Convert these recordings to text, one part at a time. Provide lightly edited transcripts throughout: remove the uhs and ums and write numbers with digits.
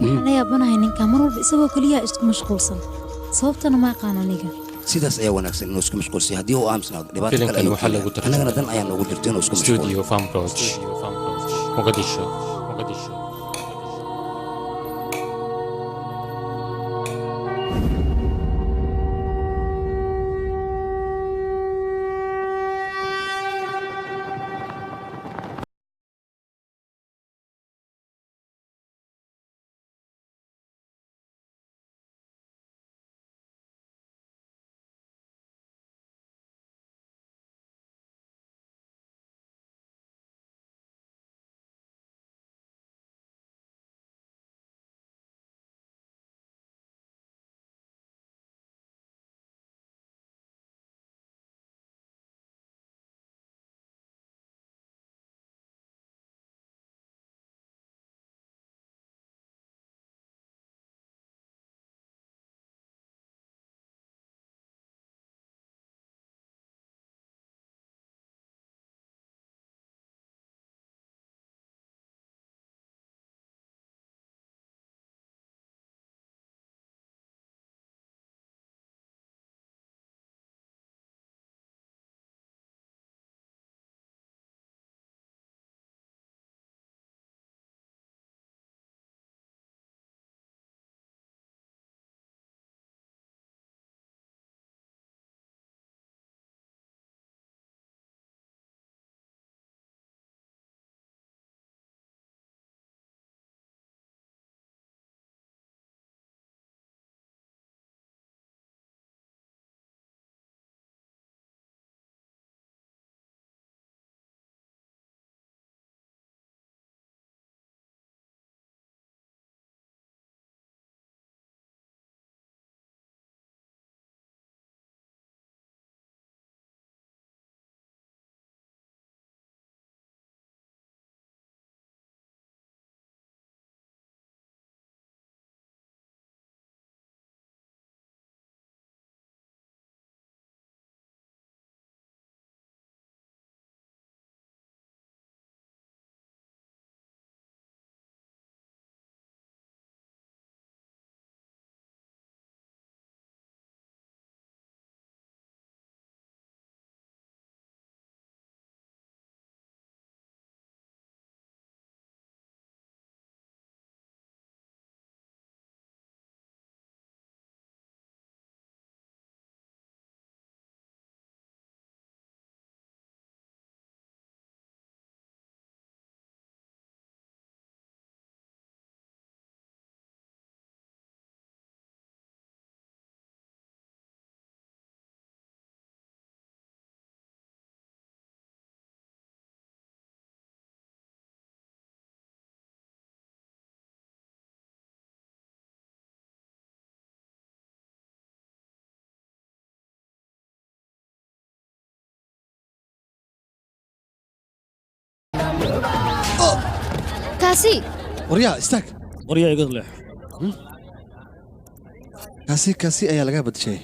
waxaan la yaabanahay ninka mar walba isagoo kaliya isku mashquulsan sababtana ma aqaan aniga sidaas ayaa wanaagsan inuu isku mashquulsan haddii uu aamusnaado dhibaato kale filimkan waxaa lagu tartamay annagana dan ayaa noogu jirta inuu isku mashquulo studio Famproj Mogadisho kaasi waryaa istaag waryaa iga leex kaasi ayaa laga badashay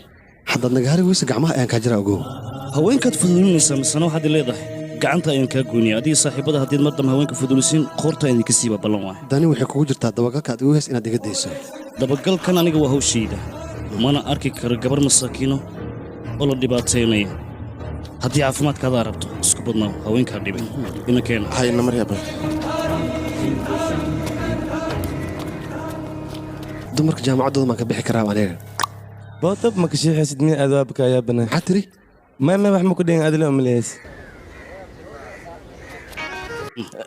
haddaad nagaari weyse gacmaha ayaan kaa jira ogow haweenkaad fudulinaysaa misana waxaad leedahay gacanta ayaan kaa goynaya adiga saaxiibada haddiid mar dambe haweenka fudulisiin qoorta idinka siiba ballan waay dani waxay kugu jirtaa dabagalka aad igu heys inaad iga dayso dabagalkan aniga waa hawshayda mana arki karo gabar masaakiino oo la dhibaataynaya haddii caafimaadkaadaa rabto isku badnaaw haweenkaa dhibin ina keena hayna maryaaba dumarka jaamacaddooda maan ka bixi karaa aniga bootab ma kashiixaysid min adaabka ayaa banaan maxaa tiri maame wax ma ku dhigin adila umaleys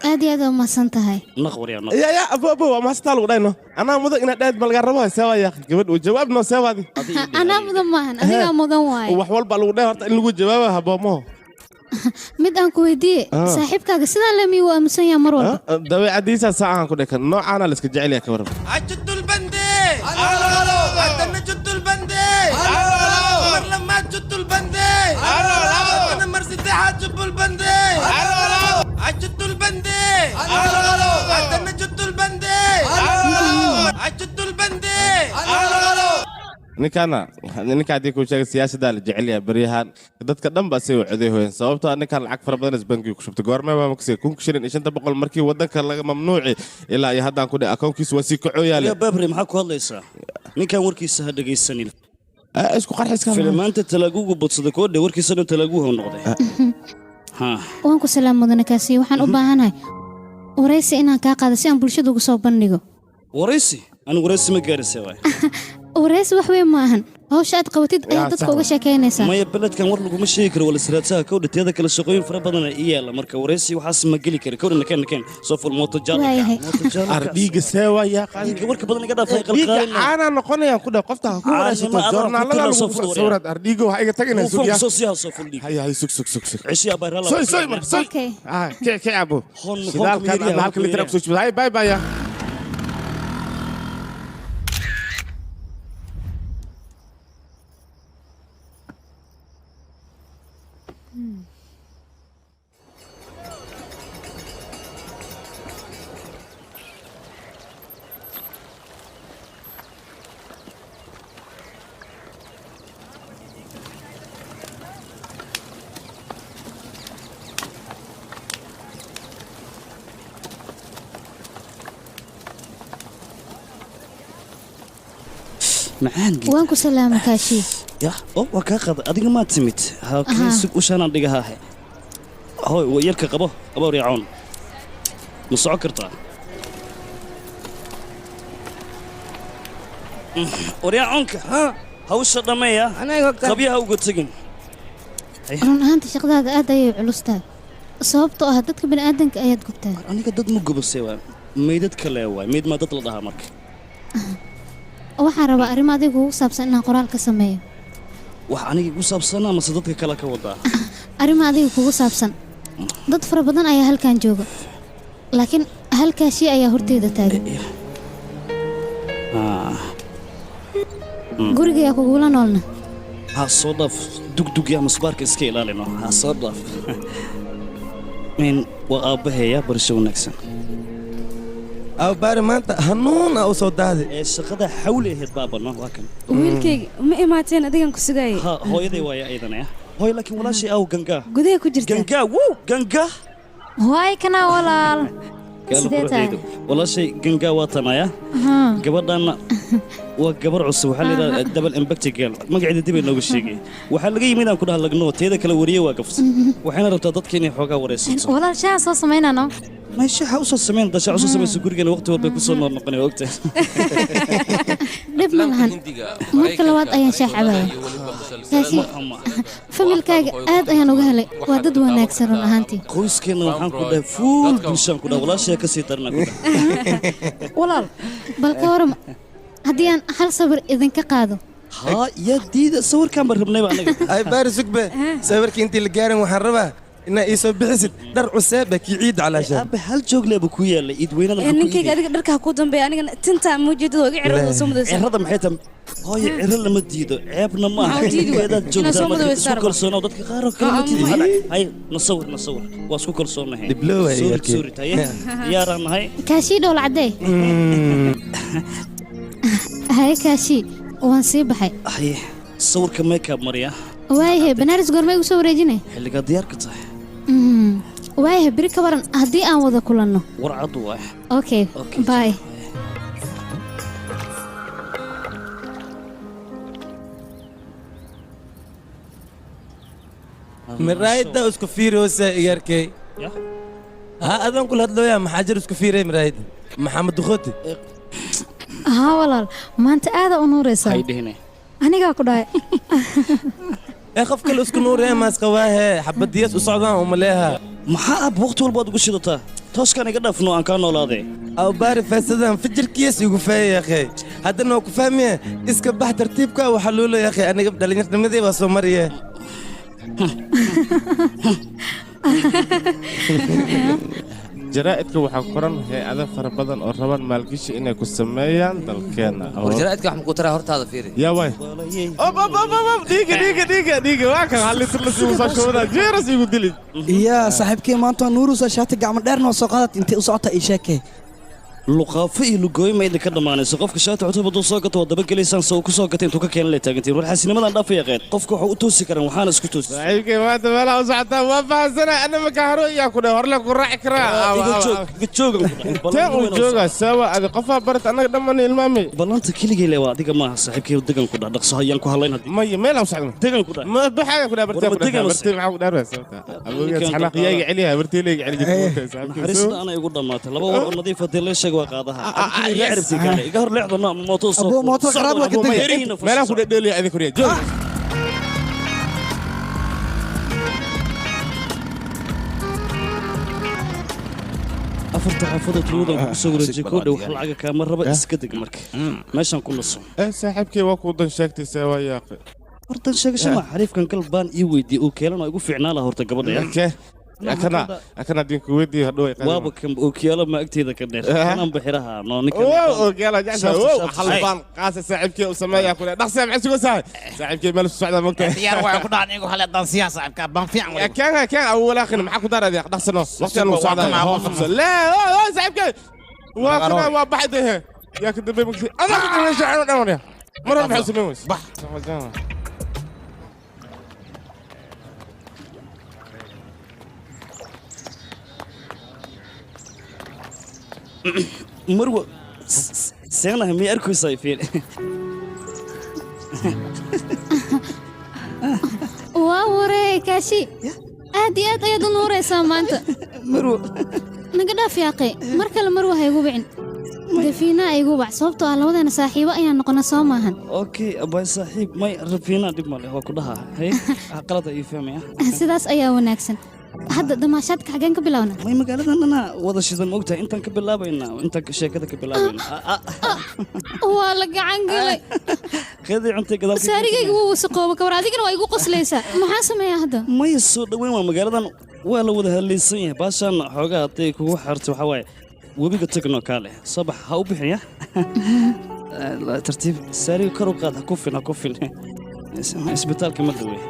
aad iyo aad waa mahadsan tahay naq waryaa naq ya abo waa maastaa lagu dhayno anaa mudan inaad dhaad ma laga rabo seewa yaa gabadh uu jawaabno seewaadi anaa mudan maahan adigaa mudan waaye wax walba lagu dhahay horta in lagu jawaaba haboomo mid aan ku weydiiye saaxiibkaaga sidaan lamiyu waa aamusan yaha mar walba dabeecadiisa saacan ku dhekan noocaana la iska jecel yahay ka warran ajudul bande adana judul bande mar lama judul bande adana mar saddexaad jubul bande ajudul bande adana judul bande ajudul bande ninka haddii kuu sheegay siyaasaddaa la jecel yahay baryahan dadka dhan baa say u codeehoyeen sababtoo ah ninkan lacag fara badan bangiga ku shubtay goormee baa makasay 5,500 markii waddanka laga mamnuuci ilaa iyo haddaan ku dhe akoonkiisa waa sii kacooyaale يا بابري maxaa ku hadlaysaa ninkan warkiisa ha dhagaysanin isku qarxiska filmaanta talaagugu badsaday koodhe warkiisa dhan talaaguhu noqday waan ku salaam mudane kaasi waxaan u baahanahay waraysi inaan kaa qaado si aan bulshada ugu soo bandhigo waraysi anigu waraysi ma gaarisay waay waraysi wax weyn ma ahan hawsha aad qabatid ayaa dadka uga sheekaynaysaa maya beledkan war laguma sheegi karo wala siraadsaha kowdha teeda kale shaqooyin fara badan ay yaala marka waraysi waxaas ma geli kari kowdha nakeen soo ful mooto jaal ardhiga seewa yaa qaadi warka badan iga dhaafay qalqaalina caana noqonaya ku dhaa qofta ku waraysato joornaalada lagu sawirad ardhiga waxa iga tagaynaa suuqiya soo siyaa soo ful dhig hay sug cishi abayrala soy mar soy ke abo shidaalkan halka litra ku soo jibay bye معان waan ku salaam kaashi يا وكاقد adiga ma timid halkiisug u shanaan dhigaha hooy yarka qabo riicon ma soo kartaa riiconka hawsha dhameeya qabiyaha uga tagin run ahaanta shaqadaada aad ayay culustahay sababtoo ah dadka bini'aadanka ayaad gubtaa aniga dad ma gubasay waa meydad kale waa meyd ma dad la dhahaa marka waxaan rabaa arrimo adiga ugu saabsan inaan qoraal ka sameeyo wax aniga igu saabsan ama dadka kale ka wadaa arrimo adiga kugu saabsan dad fara badan ayaa halkan jooga laakiin halkaashii ayaa horteeda taagan guriga ayaa kugula noolna ha soo dhaaf dugdug yaa masbaarka iska ilaalino ha soo dhaaf min waa aabbaheeya barsho wanaagsan أو باري ما أنت هنون أو صدادي shaqada xawli ahayd baabana waa kan wiilkayga ma imaateen adigan ku sugayay hooyaday waaya aydan hooy laakiin walaashay aw gangaa gudaha ku jirta gangaa waay kana walaal sidee tahay walaashay gangaa waa tanaya gabadhana waa gabar cusub waxaa la yidhaha double impact girl magaceeda dib ay nooga sheegay waxaa laga yimid aan ku dhaha lagno teeda kale wariye waa gafsan waxayna rabtaa dadka inay xoogaa waraysato walaal shaa soo samaynano ما شيء حوصل سمين ده شيء حوصل سمين سكوري وقت ولا بيكون نقني وقته dhib ma lahan marka labaad ayaan shaah cabaya kaashi familkaaga aad ayaan uga helay waa dad wanaagsan run ahaantii qoyskeena waxaan ku dhahay fuul bulshaan ku dhahay walaashay ka sii darna ku dhahay walaal bal ka waram haddii aan hal sawir idinka qaado ها يا ديدا صور كان بربنا بقى أي باري سكبة صورك أنت اللي جارن وحربها إن يسوي بحسد در عسابك يعيد على شيء أبي هل جوجل بكويا اللي إيد وين أنا إنك قاعد دركها كودن بي أنا تنتا موجود وقعد وصمد هذا محيتم هاي عرل لما تيدو عيبنا ما هذا جوجل ما سكر سونا ودك غيره كلمة تيدي هاي نصور وسكر سونا هاي دبلوه سوري تاي يا ران هاي كاشي دول عدي هاي كاشي وان سي بحي هاي صور كميك اب مريا وايه بنارس غورمay u soo wareejinay xilliga diyaar ka tahay waaye bari ka waran hadii aan wada kulanno warcad waa okay bye مرايد ده اسكو فيروس ياركي ها أذن كل هاد لويا محاجر اسكو فيري مرايد محمد خوتي ها walaal maanta aad u nuuraysaa hay dhihine aniga ku dhaay اخف كل اسكو نور يا ماس قواه حبه دياس وصعدان ومليها maxaa ab waqti walbaad ugu shidataa tooskan iga dhaafno aan kaa noolaaday او باري فاسدان فجر كيس يقفاي يا اخي هذا انه كفامي اسكب بح ترتيبك وحلوله يا اخي انا قبل لي نمدي وسومريه jaraa'idka waxaa qoran hay'ado fara badan oo rabaan maalgashi inay ku sameeyaan dalkeena warjaraa'idka wax ku taraa hortaada fiiri yaa way dhiiga waa kan hallitir la sii soo shawada jeeras igu dilid يا صاحبكي ما أنت نورو ساشات قام دير نو سقطت أنت أصعت إيشك luqaafo iyo lugooyo ma idinka dhammaanayso qofka shaati cutub hadduu soo gato waa daba gelaysaan soo ku soo gatay intuu ka keenan lay taagantiin war xaasinimadan dhaaf yaqeen qofka wuxuu u toosi karaan waxaana isku toosi saaxiibkay maanta meelaha u socotaa waa fahansana ana maka haro iyaa ku dheh horle ku raaci karaa iga joogan tee uu joogaa sawa adi qofaa barat annaga dhammaan ilmaamay ballanta keligay le waa adiga maaha saaxiibkay degan ku dhah dhaqso hayaan ku hadlayn haddii maya meelaha u socda degan ku dhah ما بحاجة كنا برتين برتين برتين معه دارس أبوي حناق يجي عليها برتين يجي عليها naxariista ana igu dhamaatay laba war oo nadiif ah dee la sheeg waa qaadaha la ciribti kale iga hor leexdo mooto soo Abo mooto qaraab waa ka tagay meelaha ku dhadheelaya adiga kuriya joog afarta xaafadood luudan ku soo wareejiyay koo dhow lacaga kaama raba iska deg marka meeshaan ku naso saaxiibkay waa ku dan sheegtay sawa yaaqi hortan sheegasho ma xariifkan galbaan ii weydiiyey uu keelana igu fiicnaa laha horta gabadha akana diinku weydii hadhow waaba kan ookiyaalo ma agteeda ka dheer kanan bixiraha no ninka ookiyaalo jacsa halbaan qaasa saaxiibkay u sameeyaa ku dhaqsi ma sugo saaxiibkay meel socda magta diyaar waa ku dhacay igu hal dan siyaasa saaxiibka ban fiican wali كان أول آخر معك دار هذه دخسنا وقت أنا وصعد لا ساعبك وكنا وبحده يا كده بمكسي أنا كنت شاعر أنا مرة بحس منوس بح مروة سينا هم يركوا صيفين waa waree kaashi aad iyo aad ayaad u nuuraysaa maanta مروة naga dhaaf yaaqe mar kale marwa ha igu bicin dafiina igu bac sababtoo ah labadeena saaxiibo ayaan noqona soo maahan اوكي ابا صاحب ما رفينا دب ماله هو كلها هي قلت اي فهم يا sidaas ayaa wanaagsan hadda damaashaadka xageen ka bilowna ما مقالنا انا وضع شيء موقتها انت كبلابينا وانت شيكتك كبلابينا waa la gacan galay خذي انت كذا saarigayga wuu wasaqooba kabar adigana waa igu qoslaysaa maxaa sameeyaa hadda ما يسو دوين ما مقالنا ولا ودا هليسن yahay baashan xogaa haday kugu xarto waxa waaye webiga tagno kaale sabax ha u bixiya tartiib saari kor u qaad ha ku fin isbitaalka ma dawey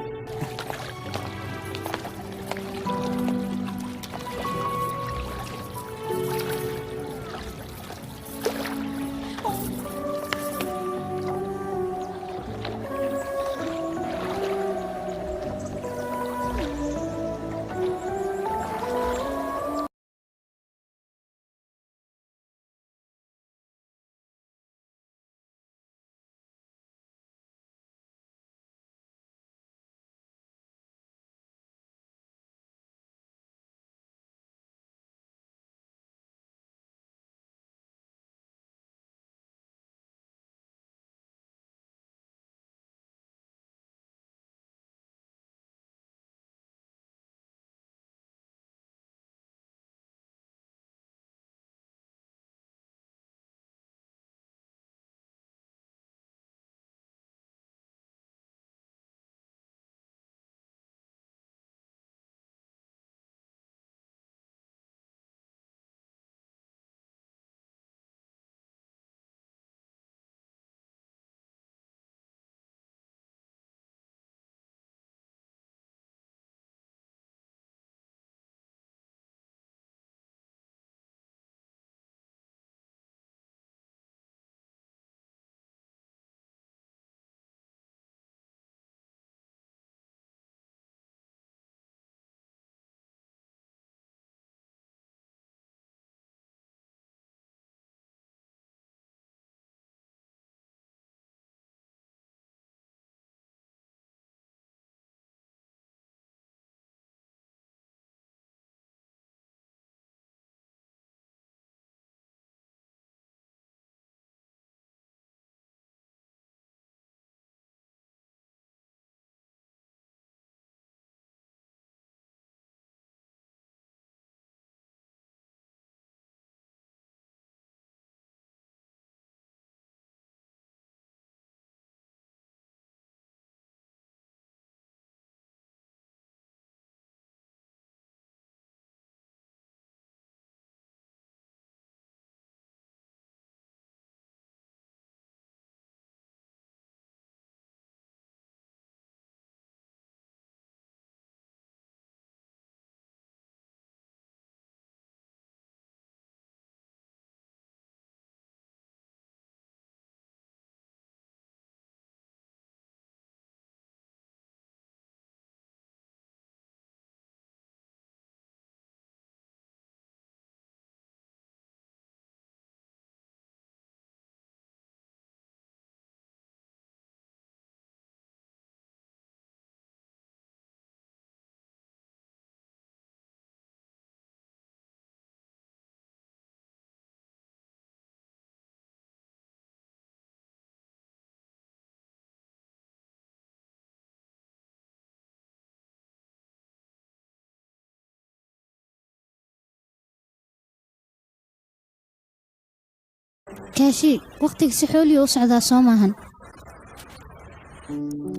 kaashi waqtiga si xooliyo u socdaa soo maahan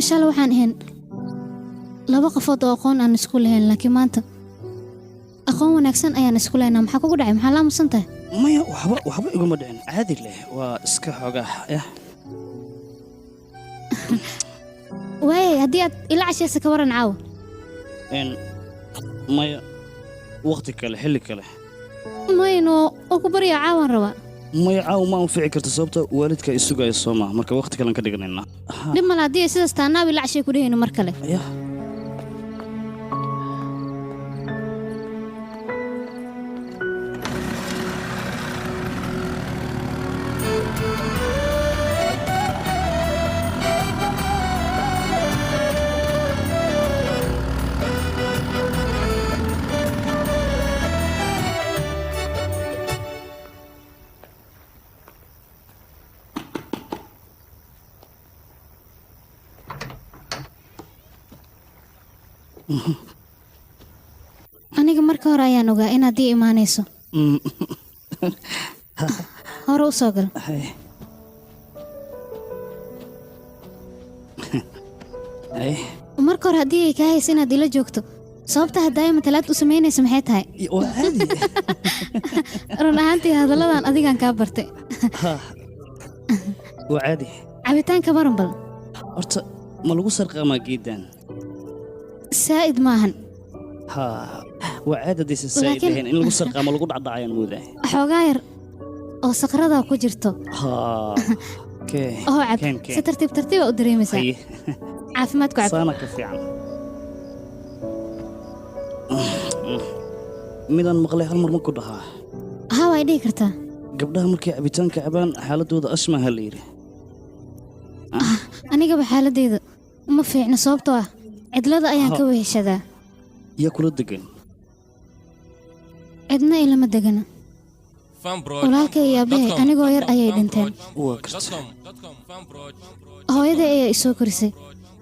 shalay waxaan ahayn laba qofood oo aqoon aan isku lahayn laakiin maanta aqoon wanaagsan ayaan isku leynaa maxaa kugu dhacay maxaa laamusan tahay maya waxba iguma dhicin caadi leh waa iska xoogaa yah waayay haddii aad ila cashaysa ka waran caawa maya waqti kale xilli kale mayno oo ku barya caawaan rabaa maya caawa ma anfici karta sababta waalidka ay sugaya soo maaha marka waqti kalean ka dhiganaynaa dhib male haddii ay sidaas taanaab ila cashay ku dhehayno mar kale yah aniga marka hore ayaan ogaa inaad ii imaanayso hore u soo gal marka hore haddii ay kaa haysa inaad ila joogto sababta haddaaya matalaad u samaynaysa maxay tahay run ahaantii hadalladan adigaan kaa bartay waa caadi cabitaanka baran bal horta ma lagu sarqaamaa geeddaan saa'id maahan waa caadi haddaysan saa'id ahayn in lagu sarqaamo lagu dhacdhacayaan moodaa xoogaa yar oo sakradaa ku jirto oo cab si tartiib tartiiba u dareemaysaa caafimaadku cab saana ka fiican midaan maqlay hal mar ma ku dhahaa haa way dhihi kartaa gabdhaha markay cabitaanka cabaan xaaladooda ashmaha la yidhi anigaba xaaladeyda uma fiicno sababtoo ah cidlada ayaan ka weheshadaa yaa kula degan cidna ilama degana walaalkay iyo aabbahay anigoo yar ayay dhinteen waa karta hooyaday ayaa isoo korisay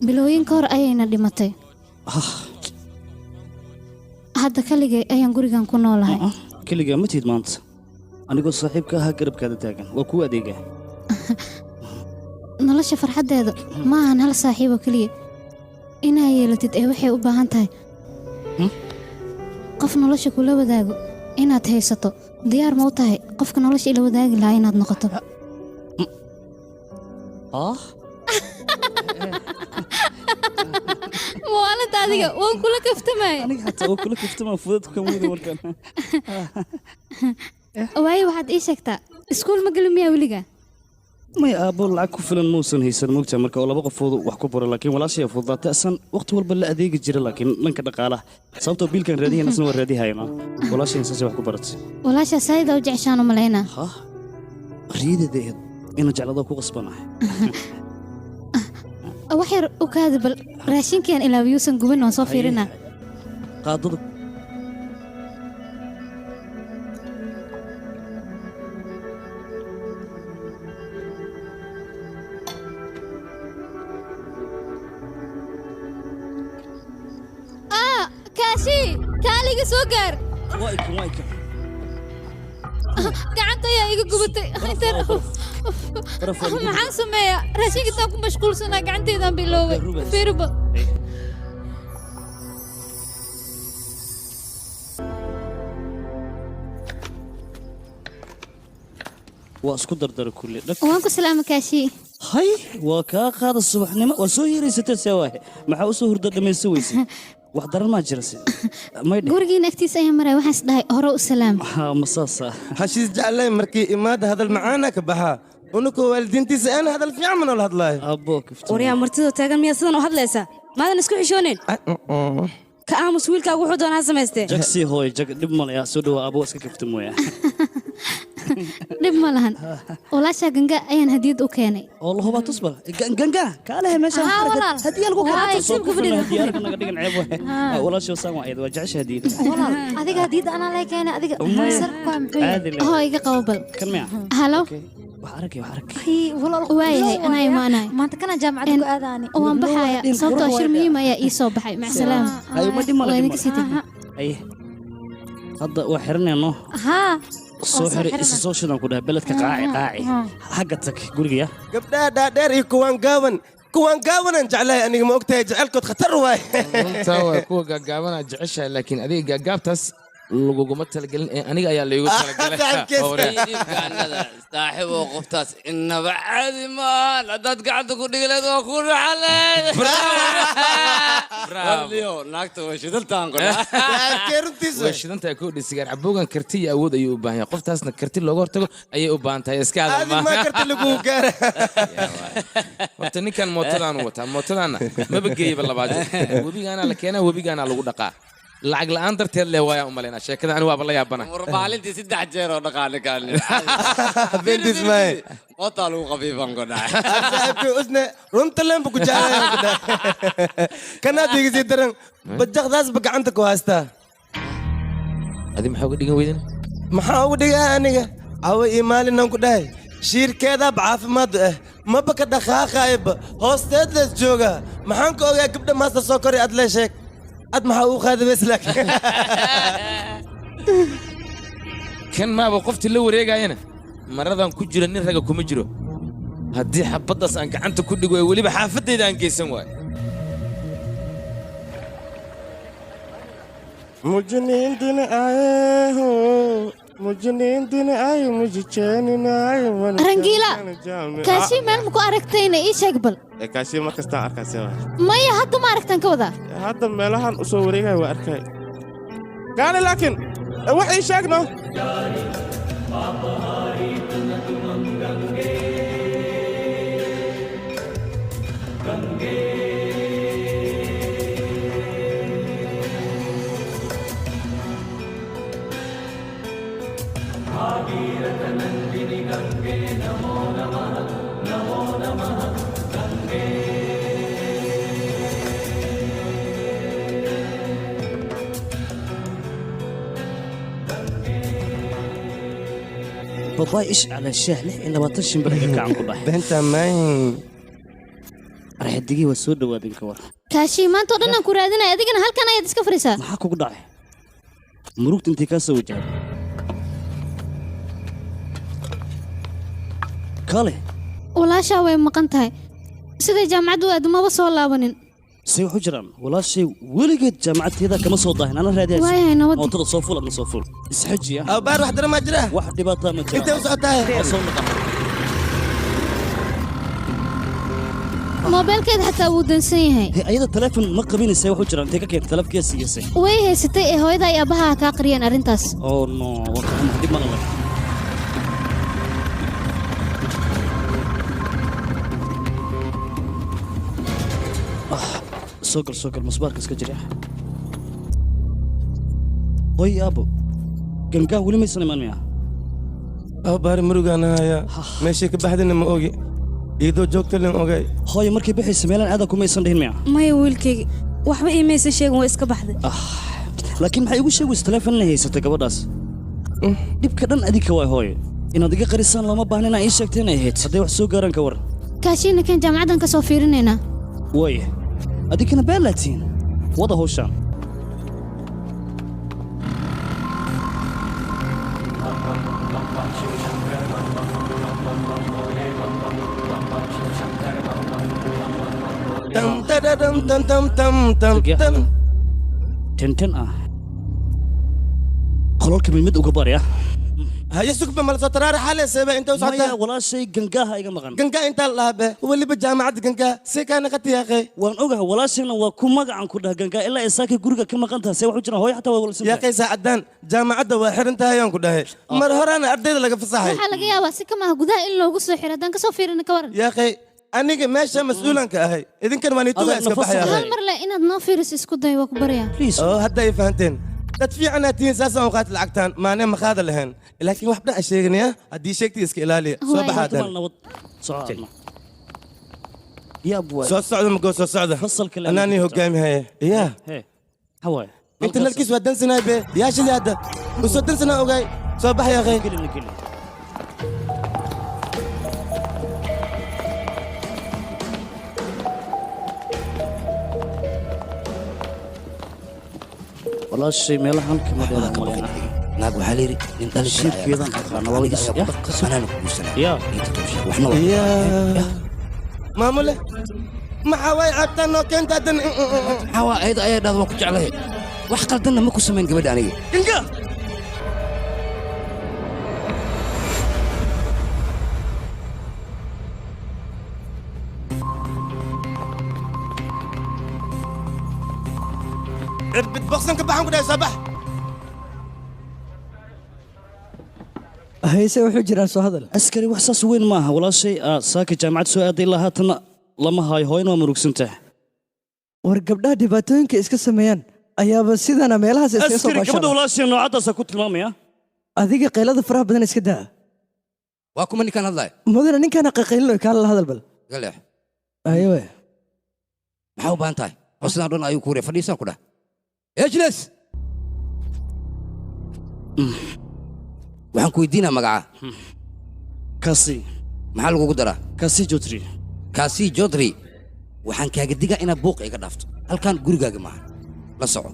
bilooyin ka hor ayayna dhimatay hadda kaligay ayaan gurigan ku noolahay keligaa ma tihid maanta anigoo saaxiibka ahaa garabkaada taagan waa kuwa adeegaa nolosha farxaddeeda ma ahan hal saaxiib oo keliya inaa yeelatid ee waxay u baahan tahay qof nolosha kula wadaago inaad haysato diyaar ma u tahay qofka nolosha ila wadaagi lahaa inaad noqoto maalada adiga waan kula kaftamay aniga xataa waa kula kaftamaa fudadka muuda markaan waayo waxaad ii sheegtaa iskuul ma gelin miyaa weliga may aabbo lacag ku filan muusan haysan moogtaa marka oo laba qofoodu wax ku baro laakiin walaashaya fududaatay asan waqti walba la adeegi jira laakiin dhanka dhaqaalaha sababtoo biilkan raadiyayn asna waa raadihayna walaashayn saasay wax ku baratay walaashaa saayida u jeceshaan u malaynaa riidadeed inaan jecladoo ku qasbanahay wax yar u kaadi bal raashinkiiaan ilaawiyuusan gubin waan soo fiirinaa qaadada kaaliga soo gaar gacanta ayaa iga gubatay maxaan sameeyaa raashinkitaan ku mashquulsanaa gacanteedaan bilooway fiiriba waa isku dardara kulle waan ku salaama kaashii hay waa kaa qaada subaxnimo waa soo yeeraysatee seewaahe maxaa u soo hurda dhammaysa weyse wax daran maa jira gurigiina agtiisa ayaa maray waxaan is dhahay hore u salaam masaasa hashiis jeclay markii imaada hadal macaana ka baxaa unukoo waalidiintiisa aan hadal fiican ma noola hadlaayo abbo kifta waryaa martidoo taagan miyaa sidan u hadlaysaa maadan isku xishooneyn ka aamus wiilkaagu wuxuu doonaa samaystee jagsii hooy jag dhib malaya soo dhawaa abbo iska kifta mooyaa dhib ma lahan walaashaa ganga ayaan hadiyad u keenay oo la hubaa tusba ganga kaalehe meesha hadiya lagu naga dhigan ceeb walaasha saan waa waa jecesha hadiyada adiga hadiyada anaa lay keenay adiga hoo iga qabo bal kan miya halo waayahay anaa imaanay maanta kana jaamacadda ku aadaani waan baxaya sababtoo shir muhiim ayaa ii soo baxay macsalaam hadda waa xiranayno soo xiri isa soo shidan ku dhahay beledka qaaci xagga tag guriga gabdhaha dhaadheer iyo kuwaan gaabanaan jeclahay aniga ma ogtahay jecelkood khatar waay runtaa waa kuwa gaagaabanaa jeceshahay laakiin adiga gaagaabtaas laguguma talagelin ee aniga ayaa laygu talagalay saaxiiboo qoftaas inaba caadi maahan haddaad gacanta ku dhigi lahayd waa ku dhaxaleed naagta way shidantaan way shidantahay koodhi sigaar caboogan karti iyo awood ayuu u baahan yahay qoftaasna karti looga hortago ayay u baahan tahay iska horta ninkan mootadaanu wataa mootadaana maba geeyaba labaad webigaana la keenaa webigaana lagu dhaqaa lacag la'aan darteed lee waayaa u malaynaa sheekada ani waaba la yaabana warbaalintii 3 jeer oo dhaqaale kaalin bentis may mootaa lagu qafiifan ku dhacay saaxiibkii usne runta leen bu ku jeclahay ku dhacay kana digisi daran bajaqdaas ba gacanta ku haystaa adi maxaa uga dhigan weydin maxaa uga dhigaa aniga awa iyo maalinan ku dhahay shiirkeedaa caafimaad ah maba ka dhaqaaqayba hoosteedlees jooga maxaan ka ogaa gabdha maasta soo koray aad lee sheeg ad maxaa uu qaadabeys laakiin kan maaba qoftii la wareegayana maradan ku jira nin raga kuma jiro haddii xabaddaas aan gacanta ku dhigo ee weliba xaafadayda aan geysan waayo مجنين دين آيه مجنين دين آيه مجنين آيه رنجيلا كاشي مال مكو أركتين إيش أقبل كاشي ما كستا أركاسي مايا حتى ما أركتن كودا هذا ملهان أصوريها وأركاي قال لكن وحي شاقنا باباي إيش على الشاه لح إن بطشم برجع عن كل واحد بنت ماين راح تجي والسود وادين كور كاشي ما أنت ودنا كورادنا أديكنا هل كان يدسك فريسة ما حكوا قداي مروك أنت كاسة وجهه كله ولا شاوي مقنتها سيدي جامعة واد ما بس ولا بنين سوي حجرا ولا شيء ولقيت جامعة هذا كم صوتها أنا رادي واي أنا ودي أو صوفول أنا صوفول إسحجي أو بار واحد ما جراه واحد دباطة ما جراه أنت وسعتها موبايل كده حتى ودن سيهاي هي أيضا تلفون ما قبين يسوي حجرا أنت كيف تلف كيس يسي ويه ستي هو إذا يبها كاقريان أرنتاس أو نو وكان مهدي ما الله سوكر مصبارك اسكا جريح وي يا ابو جنجا ولي ما يسلمان مياه أو بار مروجانا يا ماشي كبحدنا ما أوجي إيدو جوكت لين أوجي هاي مركي بحي سميلان هذا كم يسندين مياه maya wiilkayga waxba iimaysa sheegin waa iska baxday laakiin maxay ugu sheegaysaa telefoon haysata gabadhaas dibka dhan adika way hooyo inaad iga qarisaan lama baahnina ii sheegteen ay ahayd hadday wax soo gaaraan ka war kaashiina kan jaamacadan ka soo fiirinayna way adikana beelatiin wada hawshaan تم تدم تم تم تم تم تم تنتن قولك من مد وكبار يا هيا سوق بمال سطرار حالة سبع أنت وسعتها ولا شيء جنجاها يا مغن جنجا أنت الله به واللي بجامعة جنجا سكان قتي يا أخي وأنا أقول ولا شيء وكم مقع عن كلها جنجا إلا إساكي جورجا كم قنتها سوى حجنا هوي حتى ولا يا أخي سعدان جامعة واحد أنت هيون كلها مرهرنا أرديد لك في الصحيح waxaa laga yaabaa si kama gudaha in loogu soo xiro haddaan ka soo fiirina ka waran يا أخي أنا ماشي مسؤولا كأهي إذا كان ماني توه إسكبح يا hal أخي mar le inaad noo fiiriso isku day waa ku baryaa أوه هدا يفهمتين تدفيع أنا تين ساسا وقات العقتان ما أنا مخاذ لهن لكن واحدة أشيغني يا هدي شيكتي إسك إلالي صباح هذا يا أبوي سو الصعدة مقو سو الصعدة فصل كلام أناني هو قايم هاي يا هواي أنت نلكيس ودن سنة بي يا شلي هذا وسودن سنة أوغاي صباح يا أخي كلي والله الشيء ميلهان كما naag waxaa la yidhi nin dhalin shiibkeedan aqaana waa laga soo anaana ku guursanaa yaa inta tawshiiq waxna waa maamule maxaa waay cabtaan noo keenta haddan maxaa waa ayada ayaa dhahda waa ku jeclahay wax qaldanna ma ku samayn gabadha aniga inga cirbid boksanka baxan ku dhahay soo bax hayse wuxuu jiraa soo hadal askari wax saas weyn maaha walaashay saaka jaamacad soo aaday ilaa haatana lama haayo hooyana waa murugsantahay war gabdhaha dhibaatooyinka iska sameeyaan ayaaba sidana meelahaas iskaga soo askari gabadha baashaan walaashay noocadaasa ku tilmaamaya adiga qaylada faraha badan iska daa waa kuma ninkaan hadlaya mudana ninkaana qaqaylino kaala la hadal bal galeex ayawe maxaa u baahan tahay oo sidaan dhan ayuu ku wariya fadhiisaan ku dhah ejles waxaan ku weydiinaa magaca kasi maxaa lagugu daraa kasi jotri kaasi jodri waxaan kaaga digaa inaad buuqa iga dhaafto halkan gurigaaga maaha la soco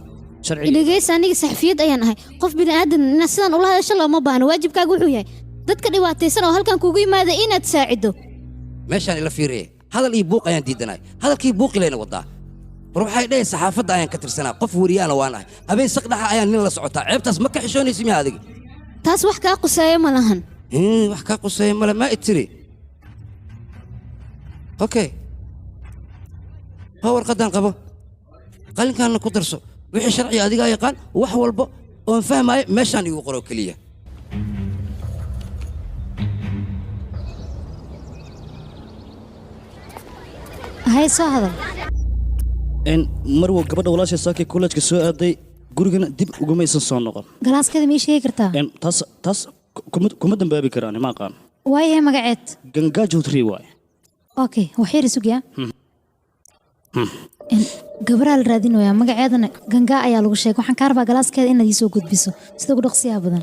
dhegeysa aniga saxafiyad ayaan ahay qof bini aadan inaad sidaan ula hadasho looma baahno waajibkaagu wuxuu yahay dadka dhibaataysan oo halkan kugu yimaada inaad saacido meeshaan ila fiiriye hadal iyo buuq ayaan diidanahay hadalkii buuqi layna wadaa war waxay dhahay saxaafadda ayaan ka tirsanaa qof weriyaana waan ahay habeen saqdhaxa ayaan nin la socotaa ceebtaas ma ka xishoonaysi miya adiga taas wax kaa quseeyo ma lahan wax kaa quseeya male maa itiri okay ha warqaddaan qabo qalinkaanna ku darso wixii sharciga adigaa yaqaan wax walba oon fahmaayo meeshaan igu qoro keliya hay soo hadal marwo gabadha walaashay saakay kollejka soo aaday gurigana dib ugumaysan soo noqon galaaskeeda mii sheegi kartaa taas kuma dambaabi karaan ma aqaan waayahay magaceed gangaa jowtri waay okay waxyar sugyaa gabaraa la raadinayaa magaceedana gangaa ayaa lagu sheegay waxaan kaa rabaa galaaskeeda inaad ii soo gudbiso sida ugu dhaqsiyaha badan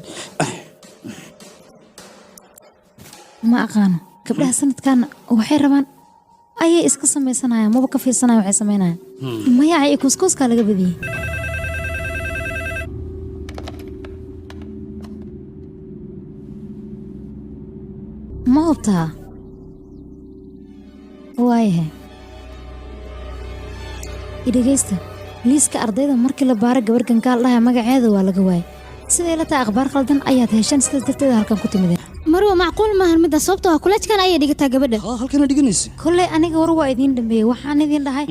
ma aqaano gabdhaha sanadkaana waxay rabaan ayay iska samaysanayaan maba ka fiirsanaya waxay samaynayaan mayaca iyo kuuskuuskaa laga badiyey ma hubtaa waayahay idhegaysta liiska ardayda markii la baara gabar gangaal dhaha magaceeda waa laga waayay siday la tahay akhbaar qaldan ayaad heshaan sidaas darteeda halkan ku timideen marwa macquul maahan midda sababtoo ah kuleejkan ayay dhigataa gabadha halkana dhiganaysa kolley aniga war waa idiin dhameeyey waxaan idiin dhahay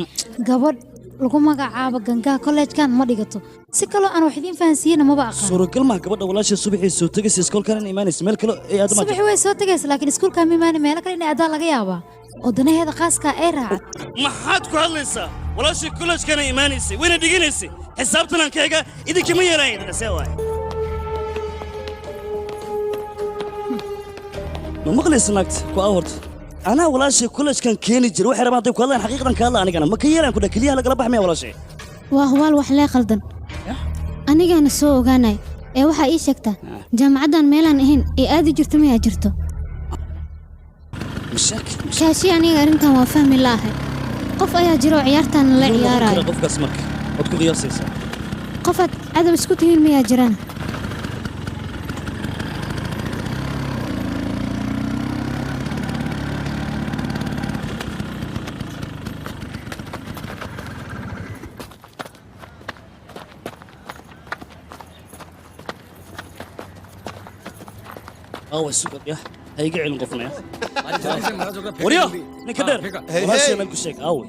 gabadh lagu magacaabo gangaa kollejkan ma dhigato si kaloo aan wax idiin fahansiiyeyna maba aqaan suuragal maha gabadha walaashay subaxii soo tegaysa iskoolkan in imaanaysa meel kale ay aadama subaxii way soo tegaysa laakiin iskuulkaa ma imaani meelo kale inay aadaan laga yaabaa oo danaheeda qaaskaa ay raaca maxaad ku hadlaysaa walaashay kollejkana imaanaysay wayna dhiganaysay xisaabtanaan kayga idinkama yeeraan idinasee waay ma maqlaysa naagta ku awarta anaa walaashay kollejkan keeni jira waxay rabaan hadday ku hadlaan xaqiiqdan ka hadla anigana ma ka yeelaan ku dha keliyaha lagala baxmaya walaashay waa hubaal wax lee qaldan anigaana soo ogaanay ee waxaa ii sheegtaa jaamacaddan meelaan ahayn ee aadi jirto mayaa jirto kaashi aniga arrintan waa fahmi laahay qof ayaa jiro oo ciyaartaana la ciyaaraya qofkaas marka waad ku qiyaasaysaa qofaad cadab isku tihiin mayaa jiraan سوق يا هيجي علم قفنا يا وريا نكدر وهاشي انا كشيك اوي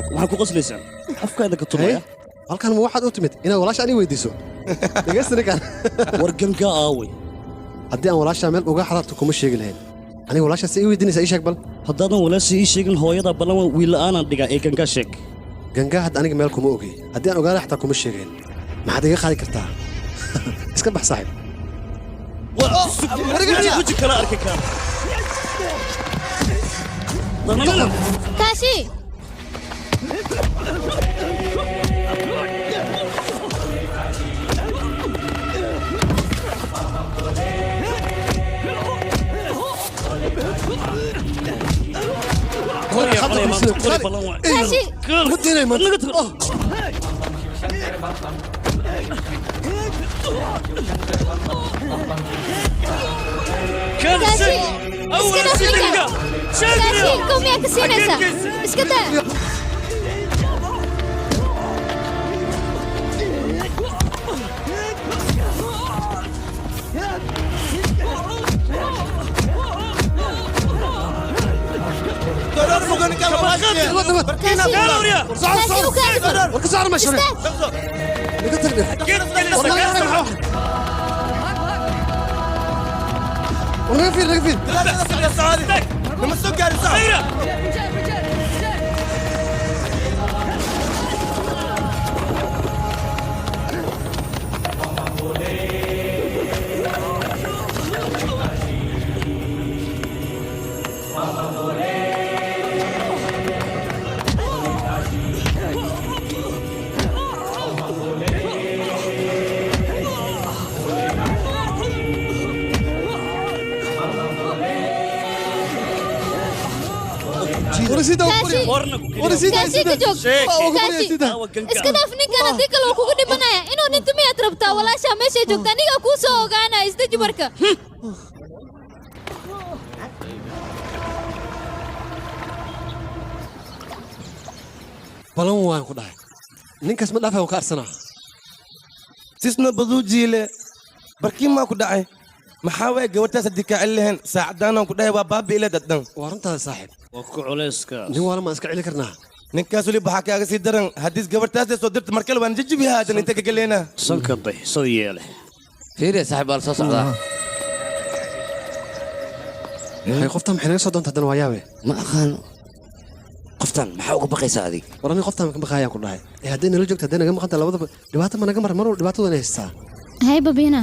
waxaan ku qoslaysaa afkaada ka tumaya halkan ma waxaad u timid inaad walaasha ani weydiiso dhegeysta ninkan war gangaa aaway haddii aan walaasha meel uga xadaarto kuma sheegi lahayn aniga walaashaas ii weydiinaysa ii sheeg bal haddaadan walaasha ii sheegin hooyada ballan wiil la'aanaan dhigaa ee gangaa sheeg gangaa hadda aniga meel kuma ogey haddii aan ogaana xataa kuma sheegeen maxaad iga qaadi kartaa iska bax saaxiib weji kala arki kara kaashi كاشي كاسي أول سيدنجا كاسي قوم يا كسينيسا اسكتا كاسي كجوك كاسي iska dhaaf ninkan haddii kale uu kugu dhimanaya inuu dhinto miyaad rabtaa walaashaa meeshay joogta aniga kuu soo ogaanaya isdeji marka balan waan ku dhahay ninkaas ma dhaafay waan ka arsanaa sisna baduu jiile barkiin maa ku dhacay maxaa waay gabartaas haddii kaa celi lahayn saacadaanaan ku dhahay waa baabi ile daddan waa runtaada saaxiib waa ku culayska nin waala maan iska celi karnaa ninkaas weli baxaa kaaga sii daran haddiis gabartaas soo dirta markale waan jajibi haadan inta ka galeena sanka day soo yeele fiiriya saaxiib baa la soo socdaa hay qoftan maxay naga soo doonta haddana waa yaabe ma aqaan qoftan maxaa uga baqaysaa adig war aniga qoftan ka baqaayaan ku dhahay ee hadday nala joogta hadday naga maqanta labadaba dhibaato ma naga mar mar walba dhibaatadana haystaa hay babiina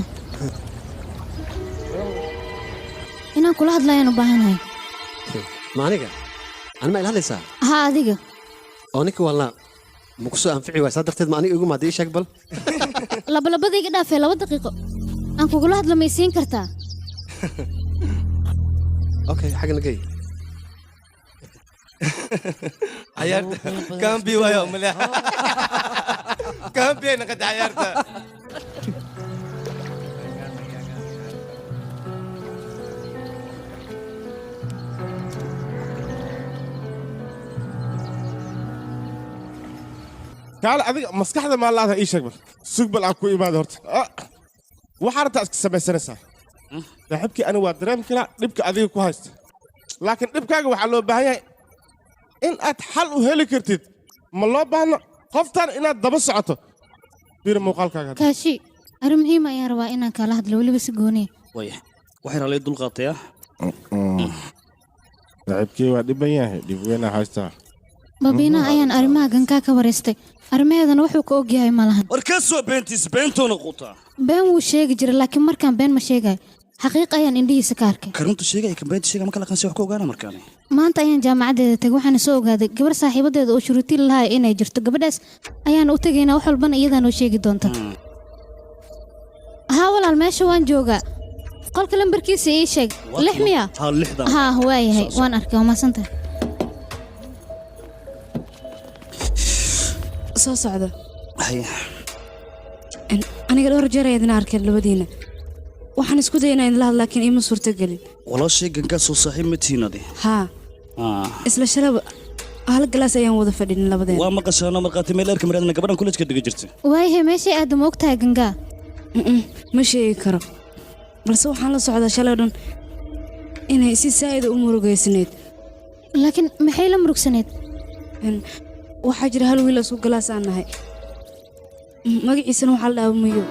inaan kula hadlayaan u baahanahay ma aniga ani ma ila hadlaysaa haa adiga oo ninkii waalnaa ma ku soo anfici waay saa darteed ma aniga igu maadii ii sheeg bal labalabada iga dhaafee 2 daqiiqo aan kugula hadla maysiin kartaa okay xagna gey عيارته كان بي ويا مليح كان بينا قد عيارته kaale adiga maskaxda maa laada ii sheeg bal sug bal aan ku imaado horta waxaa rabtaa iska samaysanaysaa saaxiibkii ani waa dareemi karaa dhibka adiga ku haysta laakiin dhibkaaga waxaa loo baahan yahay in aad xal u heli kartid ma loo baahno qoftan inaad daba socoto fiiri muuqaalkaaga kaashi arrin muhiim ayaan rabaa inaan kala hadlo weliba si gooniya waya waxay raalay dul qaatay saaxiibkii waa dhiban yahay dhib weynaa haystaa babiina ayaan arrimaha gankaa ka wareystay arrimaheedana wuxuu ka og yahay malahan war ka soo beentiis beentoona quutaa been wuu sheegi jiray laakiin markaan been ma sheegayo xaqiiq ayaan indhihiisa ka arkay karunta sheegay kan beenta sheegay ma kala qansi wax ku ogaana markaani maanta ayaan jaamacadeeda tagay waxaana soo ogaaday gabar saaxiibadeeda oo shuruutiin lahaa inay jirto gabadhaas ayaan u tagaynaa wax walbana iyadaa noo sheegi doonta haa walaal meesha waan joogaa qolka lambarkiisa ii sheeg 6 miya haa waayahay waan arkay waa mahadsantahay soo socda aniga dhowr jeer ayaan idin arkay labadiina waxaan isku daynaa in la hadlo laakiin ima suurtagelin walaashay gankaa soo saaxiib ma tiinade haa isla shalaba hal galaas ayaan wada fadhin labadeena waa maqashaano marqaati meel erka maraadna gabadhan kuleejka dhiga jirtay waayahay meeshay aad ma ogtahay gangaa ma sheegi karo balse waxaan la socdaa shalay dhan inay si saa'ida u murugaysneed laakiin maxay la murugsaneed waxaa jira hal wiil isku galaas aan nahay magaciisana waxaa la dhahaa mayo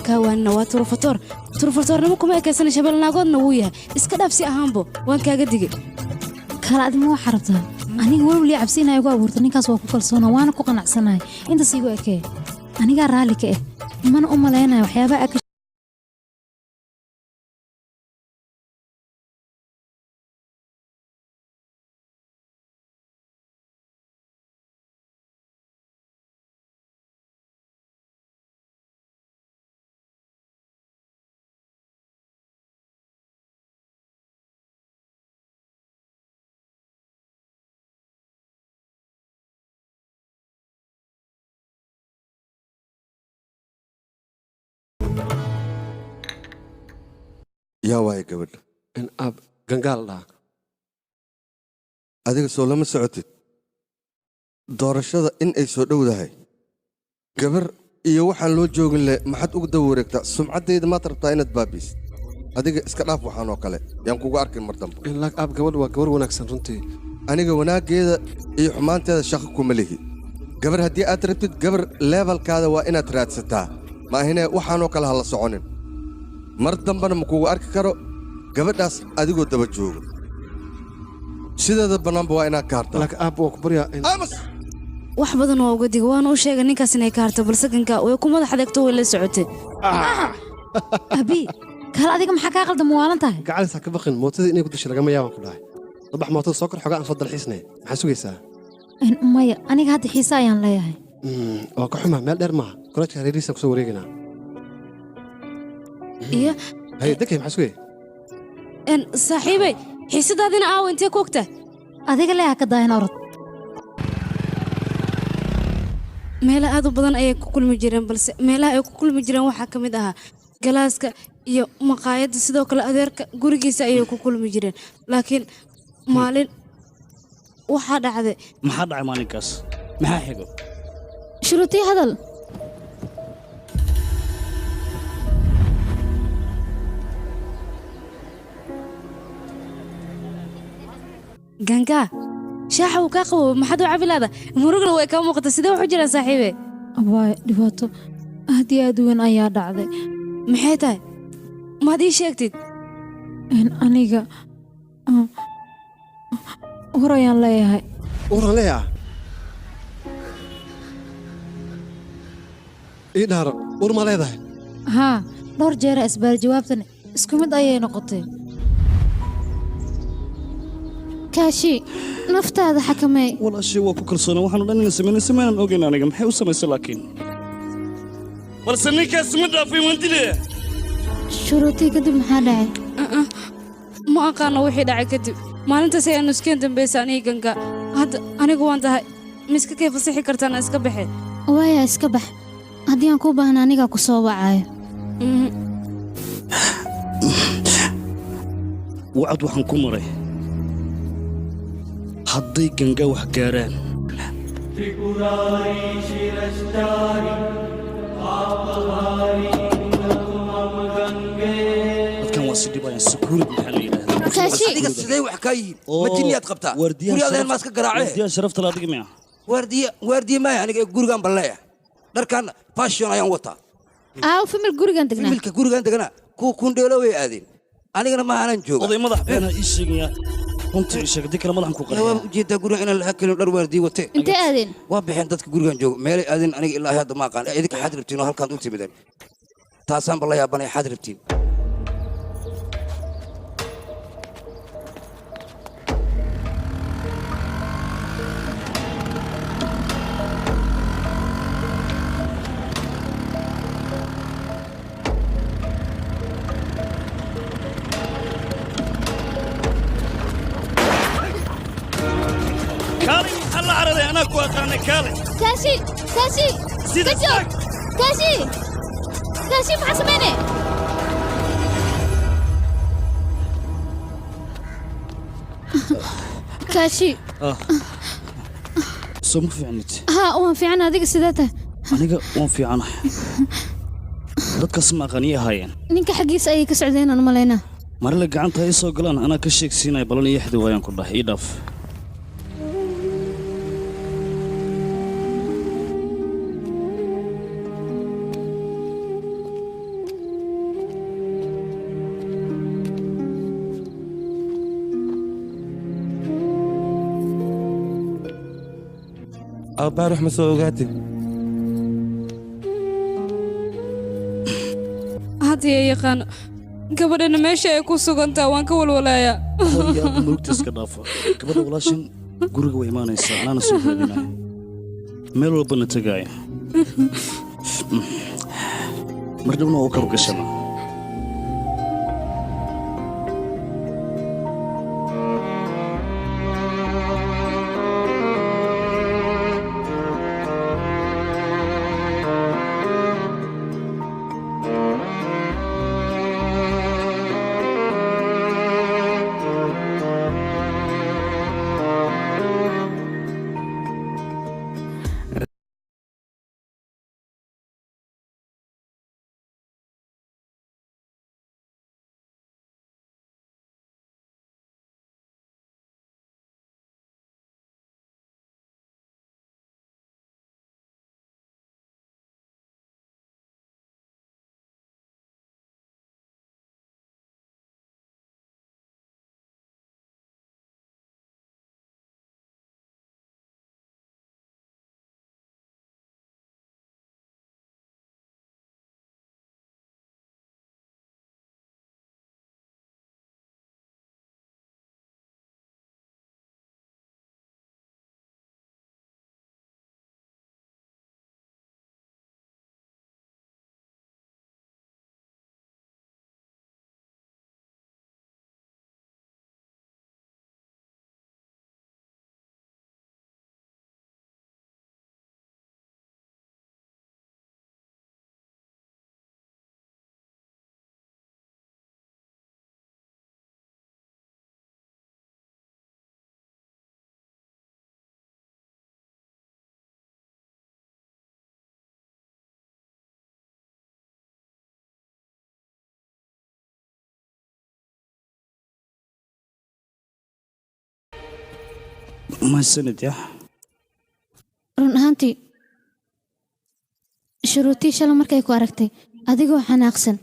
kaa waanina waa turufatoornimo kuma ekaysana shabeelnaagoodna wuu yahay iska dhaaf si ahaanbo waan kaaga digay kala adima waxaa rabtaa aniga welweliya cabsiinaya ugu abuurta ninkaas waa ku kalsoona waana ku qanacsanahay intaas iigu ekee anigaa raalli ka ah mana u malaynaya waxyaabaha aka yaa waaya gabadha in aab gangaal dhaha adiga soo lama socotid doorashada in ay soo dhowdahay gabar iyo waxaan loo joogin leh maxaad ugu daba wareegtaa sumcaddayda maad rabtaa inaad baabiisid adiga iska dhaaf waxaan oo kale yaan kugu arkin mar dambe inlaag aab gabadh waa gabar wanaagsan runtii aniga wanaaggeeda iyo xumaanteeda shaqo kuma lihi gabar haddii aad rabtid gabar leebalkaada waa inaad raadsataa maahinee waxaanoo kale ha la soconin mar dambena ma kugu arki karo gabadhaas adigoo daba jooga sideeda bannaanba waa inaad ka hartaa laakiin aab waa ku baryaa wax badan waa uga diga waana u sheegay ninkaas inay ka harto balse gankaa way ku madax adeegto way la socotay abi kala adiga maxaa kaa qaldan muwaalan tahay gacalis ha ka baqin mootada inay ku dishay lagama yaabaan ku dhahay sabax mootada soo kor xogaa aan soo dalxiisnay maxaa sugaysaa maya aniga hadda xiise ayaan leeyahay waa ka xumaa meel dheer maaha koleejka hareerihiisaan kusoo wareegaynaa iyo haye dekay maxaa sugaya saaxiibey xiisadaadina aawa intee ku ogtaa adiga leeha ka daahin orod meelo aad u badan ayay ku kulmi jireen balse meelaha ay ku kulmi jireen waxaa ka mid ahaa galaaska iyo maqaayadda sidoo kale adeerka gurigiisa ayay ku kulmi jireen laakiin maalin waxaa dhacday maxaa dhacay maalinkaas maxaa xigo shuruutii hadal gangaa shaaxa uu kaa qabo maxaad u cabilaada murugna way kaa muuqata sidee waxu jiraan saaxiibe waay dhibaato aad iyo aad u weyn ayaa dhacday maxay tahay maad ii sheegtid aniga war ayaan leeyahay waraan leeyaha ii dhaaro war maa leedahay haa dhowr jeera isbaar jawaabtan isku mid ayay noqotay kaashi naftaada xakamee walaashii waa ku kalsoona waxaanu dhan ina samaynan ogeyn aniga maxay u samaysay laakiin balse ninkaas ma dhaafay waan dilaya shuruutii kadib maxaa dhacay ma aqaano wixii dhacay kadib maalintaas ayaanu iskeen dambaysa aniga ganga hadda anigu waan tahay miska kay fasixi kartaana iska baxe waaya iska bax haddii aan kuu baahna anigaa ku soo wacaayo wacad waxaan ku maray hadday ganga wax gaaraan dadkan waa si dhibayaan sukuurad maxaa la yidhaahdaa adiga sidee wax kaa yihiin ma jinniyaad qabtaa guryaadeen maaska garaacee waardiyaha sharafta la adiga miya waardiye maaya aniga gurigaan balleeya dharkan fashion ayaan wataa famil gurigaan degnaa familka gurigaan degnaa kuwa kundheelo way aadeen anigana ma aanan jooga oday madax beenaa ii sheegaya runtii ii sheegay kala madaxan ku qarxay waa ujeedaa guriga inaan la hakelin dhar waardiye watee intee aadeen waa bixeen dadka gurigaan jooga meelay aadeen aniga ilaahay hadda ma aqaan idinka xad rabtiin oo halkaan u timideen taasaan balla yaabanay xad rabtiin كاشي كاشي كاشي كاشي كاشي ما حسميني كاشي سمو في عنت ها وان في عنا هذيك السداتة أنا وان في عنه dadka sama aqaniya haayeen ninka xagiisa ay ka socdeen aan maleena mar la gacanta ay soo galaan ana ka sheegsiinay balan iyo xidhi waayaan ku dhahay dhaaf aabbaha wax ma soo ogaatay haddii ay yaqaano gabadhana meesha ay ku sugantaa waan ka walwalaayaa hooyaa murugta iska dhaafa gabadha walaashin guriga way imaanaysaa anaana soo raadinaya meel walbana tagaaya mar dhowna oo kaba gashana ما السند يا run ahaantii shuruutii shala markay ku aragtay adigoo xanaaqsan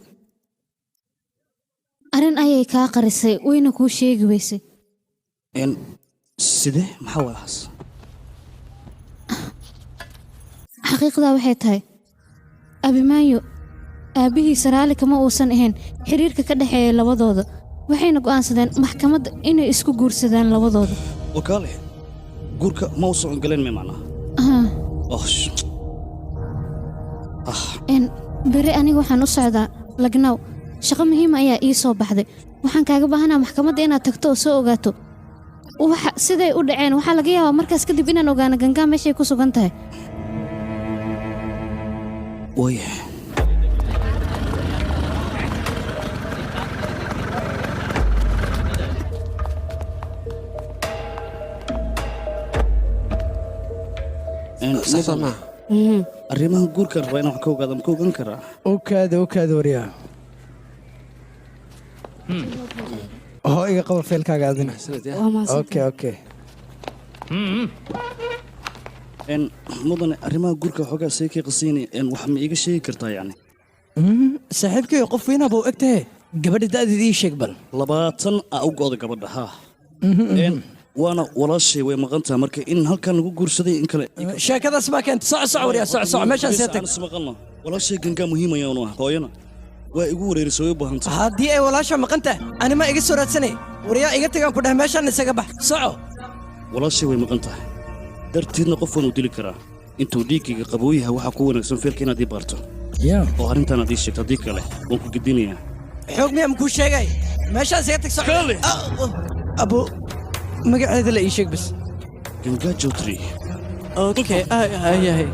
arrin ayay kaa qarisay wayna kuu sheegi weysay sidee maxaa walaas xaqiiqdaa waxay tahay abimaanyo aabbihiisa raalli kama uusan ahayn xiriirka ka dhexeeya labadooda waxayna go'aansadeen maxkamadda inay isku guursadaan labadooda wakaale guurka ma u socon galeen may macnaa beri aniga waxaan u socdaa lagnaw shaqo muhiima ayaa ii soo baxday waxaan kaaga baahanaa maxkamadda inaad tagto oo soo ogaato siday u dhaceen waxaa laga yaabaa markaas kadib inaan ogaano gangaa meeshay ku sugan tahay waya arrimaha guurkan rabaa inaan wax ka ogaado ma ka ogaan karaa okaada waryaa hoo iga qaba feelkaaga adina okay mudane arrimaha guurka xoogaa see kii qasiini wax ma iiga sheegi kartaa yacni saaxiibkayo qof weynaaba u eg tahe gabadha da'deed ii sheeg bal 20 u go'da gabadha haa waana walaashay way maqantaa marka in halkan lagu guursaday in kale sheekadaas ma keenta soco waryaa soco meeshaan see tag maqalna walaashay gangaa muhiim ayaan u ah hooyana waa igu wareerisay way u baahan tahay haddii ay walaasha maqantaa anima iga soo raadsanay waryaa iga tagaan ku dheh meeshaan isaga bax soco walaashay way maqan tahay darteedna qof waan u dili karaa intuu dhiiggayga qabooyaha waxaa ku wanaagsan feelka inaad ii baarto oo arrintaan aad ii sheegto haddii kale waan ku gedinayaa xoog miyaa makuu sheegay meeshaan isaga tag soco abo magaceeda la ii sheeg bas gangaa jotri okay ayahay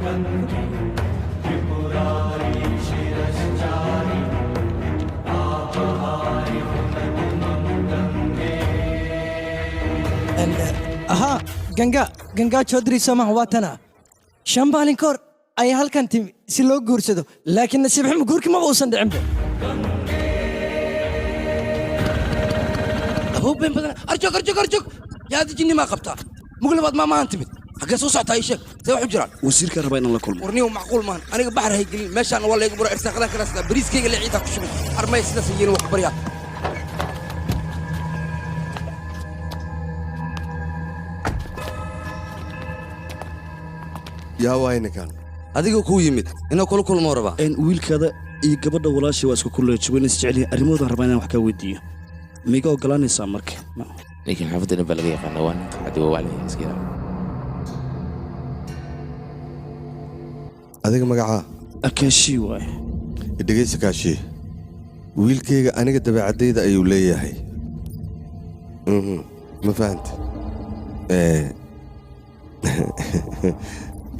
ahaa gangaa jodri somaha waa tana 5 maalin ka hor ayaa halkan timi si loo guursado laakiin nasiib xumo guurkii maba uusan dhicinba abooben badan arjog yaa dijinni ma qabtaa muglabaad ma maahan timid xagee soo socotaa ii sheeg see wax u jiraan wasiirka rabaa inaan la kulmo warniyow macquul maahan aniga baxar hay gelin meeshaan waa laygu buro irsaaqadaan kala sida bariiskayga le ciidaa ku shubay armay sidaas yeelin wax baryaa yaa waay ninkan adigoo kuu yimid inuu kula kulmoo rabaa wiilkaada iyo gabadha walaashay waa isku kulleejo wayna isjecelihin arrimahoodan rabaa inaan wax kaa weydiiyo miga ogolaanaysaa marka ninkan xaafaddan baa laga yaqaana waa nin qacdi waa waclaya iska ilaali adiga magacaa akaashii waay dhegaysa kaashii wiilkayga aniga dabeecaddayda ayuu leeyahay ma fahanta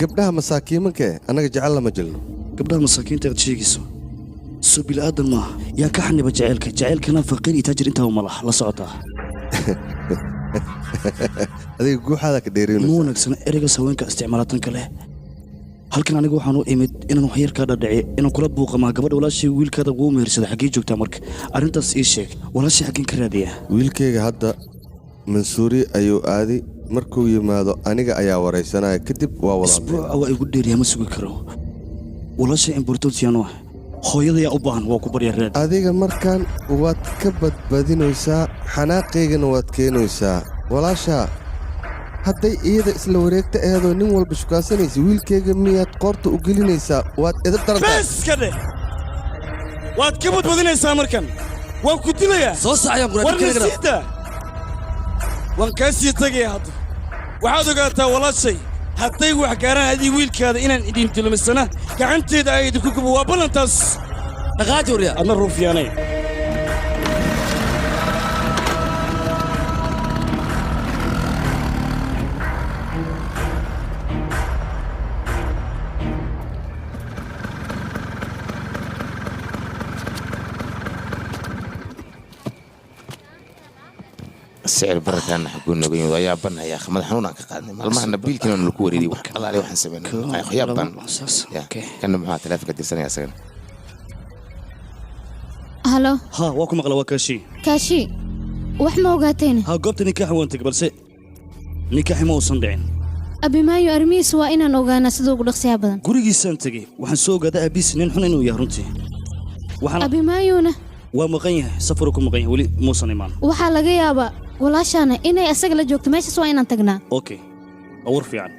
gabdhaha masaakiimankee annaga jecel lama jelno gabdhaha masaakiinta aad sheegayso soo bilaadan maaha yaa ka xaniba jaceylkana faqiir iyo taajir intaaba ma laha la socotaa adiga guuxaada ka dheerayno ma wanaagsana ereygaas haweenka isticmaalatanka leh halkan anigu waxaan u imid inaan waxyarkaa dhadhaci inaan kula buuqamaa gabadha walaashii wiilkaada wuu mehersada xaggee joogtaa marka arrintaas ii sheeg walaashii xaggeen ka raadiyaa wiilkayga hadda mansuuri ayuu aadi markuu yimaado aniga ayaa waraysanaya kadib waa isbuuca waa igu dheeryaha ma sugi karo walaasha importantiano ah hooyadayaa u baahan waa ku barya reed adiga markaan waad ka badbadinaysaa xanaaqaygana waad keenaysaa walaashaa hadday iyada isla wareegta ahedoo nin walba shukaansanaysa wiilkayga miyaad qoorta u gelinaysaa waad edab darantaskadhe waad ka badbadinaysaa markan waan ku dilayaa soo saxayaan waan kaa sii tagayaa hadda waxaad ogaataa walaashay hadday wax gaaraan adii wiilkaada inaan idin dulmisana gacanteeda ay idinku gubo waa ballantaas dhaqaaji waryaa adna ruufyaanay sicir barataan xaguu nooga yimid waa yaabana yaa madax xanuun aan ka qaadnay maalmahana biilkiina aan lagu wareeriyey wax allaale waxaan sameynay yaabban kana muxuu taleefanka dirsanaya asagana halo haa waa ku maqla waa kaashii kaashii wax ma ogaateen haa goobta nikaaxa waan tegay balse nikaaxi ma uusan dhicin abimaayo arrimihiisa waa inaan ogaanaa sida ugu dhaqsiyaa badan gurigiisaan tegey waxaan soo ogaaday aabiis nin xun inuu yahay runtii abimaayona waa maqan yahay safaruu ku maqan yahay weli muusan imaan waxaa laga yaabaa walaashaana inay asaga la joogto meeshaas waa inaan tagnaa okay waa war fiican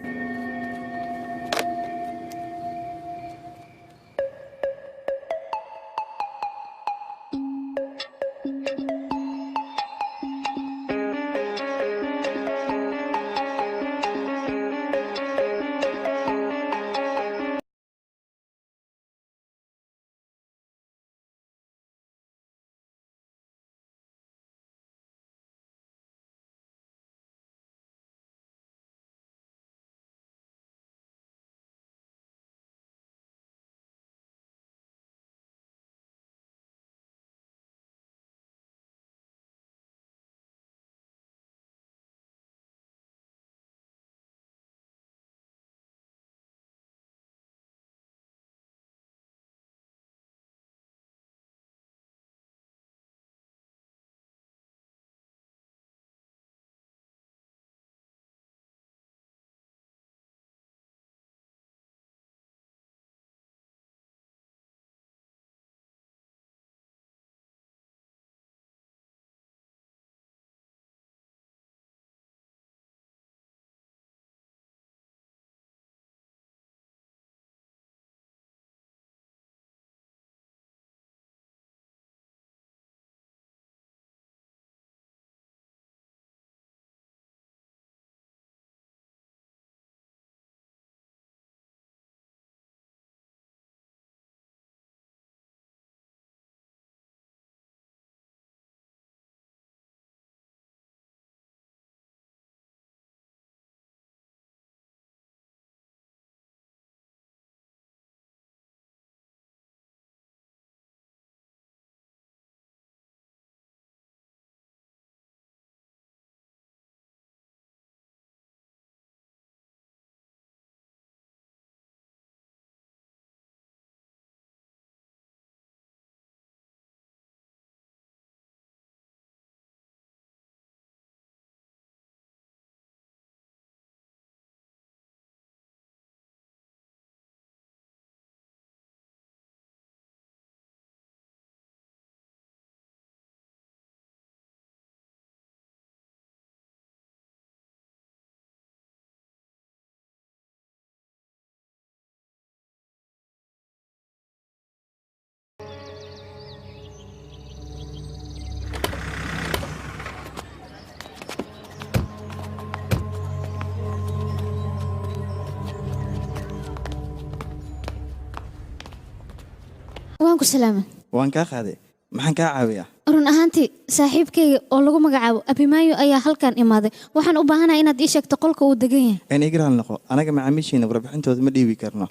ku salaamay waan kaa qaaday maxaan kaa caawiyaa run ahaantii saaxiibkayga oo lagu magacaabo abimaayo ayaa halkan imaaday waxaan u baahanahay inaad ii sheegto qolka uu degan yahay aan igraal noqo anaga macaamiishiina warbixintooda ma dhiibi karno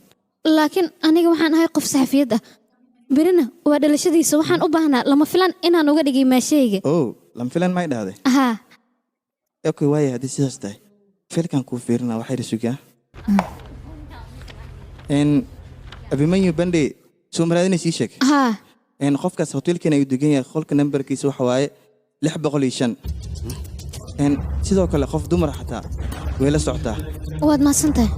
laakiin aniga waxaan ahay qof saxafiyad ah berina waa dhalashadiisa waxaan u baahnaa lama filan inaan uga dhigay maashayga oo lama filan may dhahday haa okay waaye haddii sidaas tahay filkan kuu fiirina waxay rasugaa abimanyu bandhe soo maraadinaysa ii sheeg haa qofkaas hoteelkeena ayuu degan yahay qolka nambarkiisa waxa waaye 605 sidoo kale qof dumar xataa way la socotaa waad mahadsantahay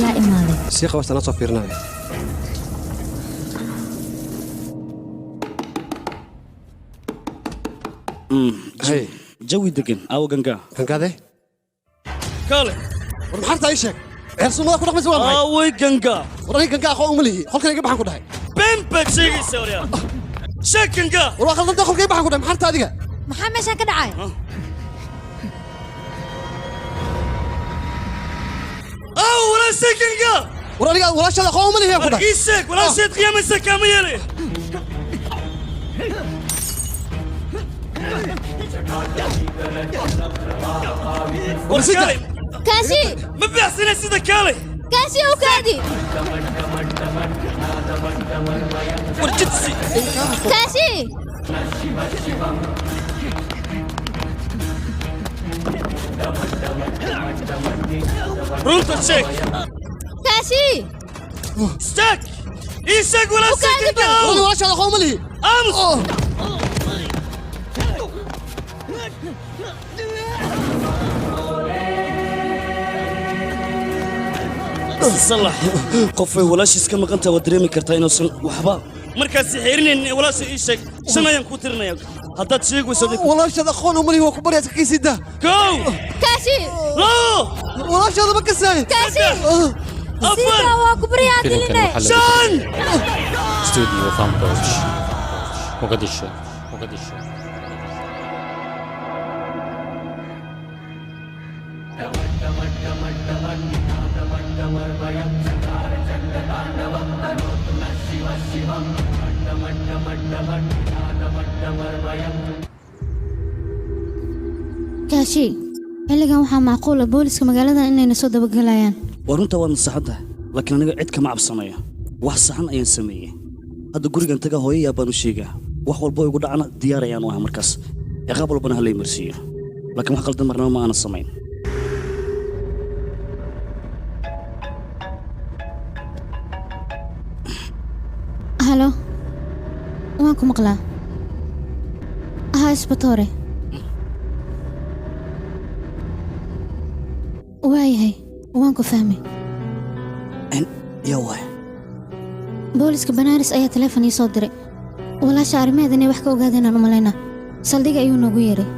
yaa imaaday sii qabasta la soo fiirinayo jawi degan aawo gangaa gangaade kaale war maxaa taa ii sheeg eersumada ku dhaqmaysa waa maxay aaway gangaa war aniga gangaa aqoon uma lihi qolkan iga baxan ku dhahay been baad sheegaysa waryaa sheeg gangaa war waa khaldanta qolka iga baxan ku dhahay maxaa taa adiga maxaa meeshaan ka dhacay ولا سكنجا ولا شيء قوم لي هي كده كيسك ولا شيء قيام السكام يلي كاشي ما بيحسن سيدا كالي كاشي وكادي ورجتسي كاشي رونت الشيك كاشي ستاك ايشك ولا سكنجا ولا شيء قوم لي امس صلح قفي ولا شيء كما كنت ودريمي كرتا انه وحبا markaas xiirin walaasha ii sheeg shanayaan ku tirinaya haddaad sheeg wayso walaashada aqoon uma lihi waa ku baraysa kiisida kow kaashi walaashada ma kasay kaashi afar waa ku bariyaa dilinay shan استوديو فان بوش مقدشو كاشي xilligan waxaa macquul ah booliska magaalada inayna soo dabagalayaan waa runta waad nasaxadda laakiin aniga cid kama cabsanayo wax saxan ayaan sameeyey hadda gurigan taga hooyayaa baan u sheegaa wax walbo igu dhacna diyaar ayaan u ahay markaas ciqaab walbana ha lay marsiiyo laakiin wax qaldan marnaba ma aanan samayn halo waan ku maqlaa ها isbatoore waayahay waan ku fahmay yaa waay booliska banaaris ayaa teleefon ii soo diray walaasha arrimaheeda inay wax ka ogaadeen aan u malaynaa saldhiga ayuu noogu yeeray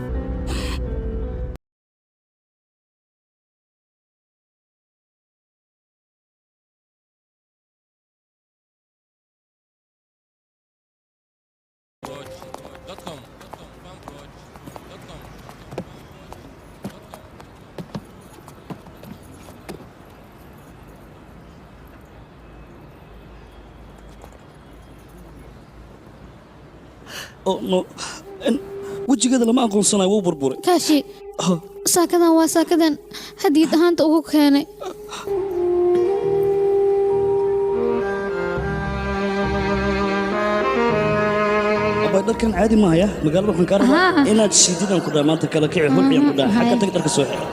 wejigeeda lama aqoonsanayo wuu burburay kaashi saakadan waa saakadan hadiyad ahaanta ugu keenay abay dharkan caadi maaya magaalada waxaan kaa rabaa inaad shiididan ku dhaha maanta kala kici hulciyaan ku dhaha xagga tag dharka soo xira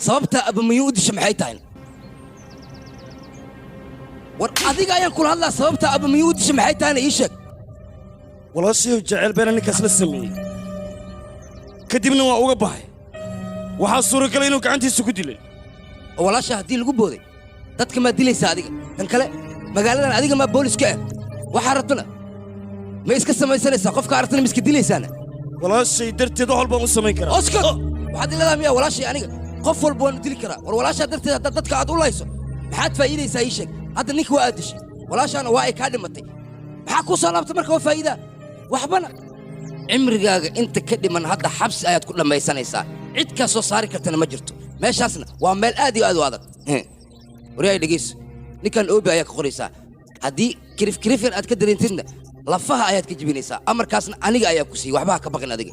sababtaa abamayuu u disha maxay tahay war adiga ayaan kula hadlaa sababtaa abamayuu u disha maxay tahayna ii sheeg walaashayow jecel beena ninkaas la sameeyey kadibna waa uga baxay waxaa suuragalay inuu gacantiisa ku dilay walaasha haddii lagu booday dadka maa dilaysaa adiga kan kale magaaladan adiga maa booliska ah waxaa rabtana ma iska samaysanaysaa qofka aragtana ma iska dilaysaana walaashay darteed wax walbaan u samayn karaa oskar waxaad iladaa miyaa walaashay aniga qof walba waanu dili karaa war walaashaa darteed haddaad dadka aad u layso maxaad faa'iidaysaa ii sheeg hadda ninka waa aad dishay walaashaana waa ay kaa dhimatay maxaa kuu soo laabta marka waa faa'iidaa waxbana cimrigaaga inta ka dhiman hadda xabsi ayaad ku dhammaysanaysaa cid kaa soo saari kartana ma jirto meeshaasna waa meel aad iyo aad u adag waryahay dhegayso ninkan oobi ayaa ka qoraysaa haddii kirifkirif yar aad ka dareentidna lafaha ayaad ka jebinaysaa amarkaasna aniga ayaa ku siiyey waxba ha ka baqin adiga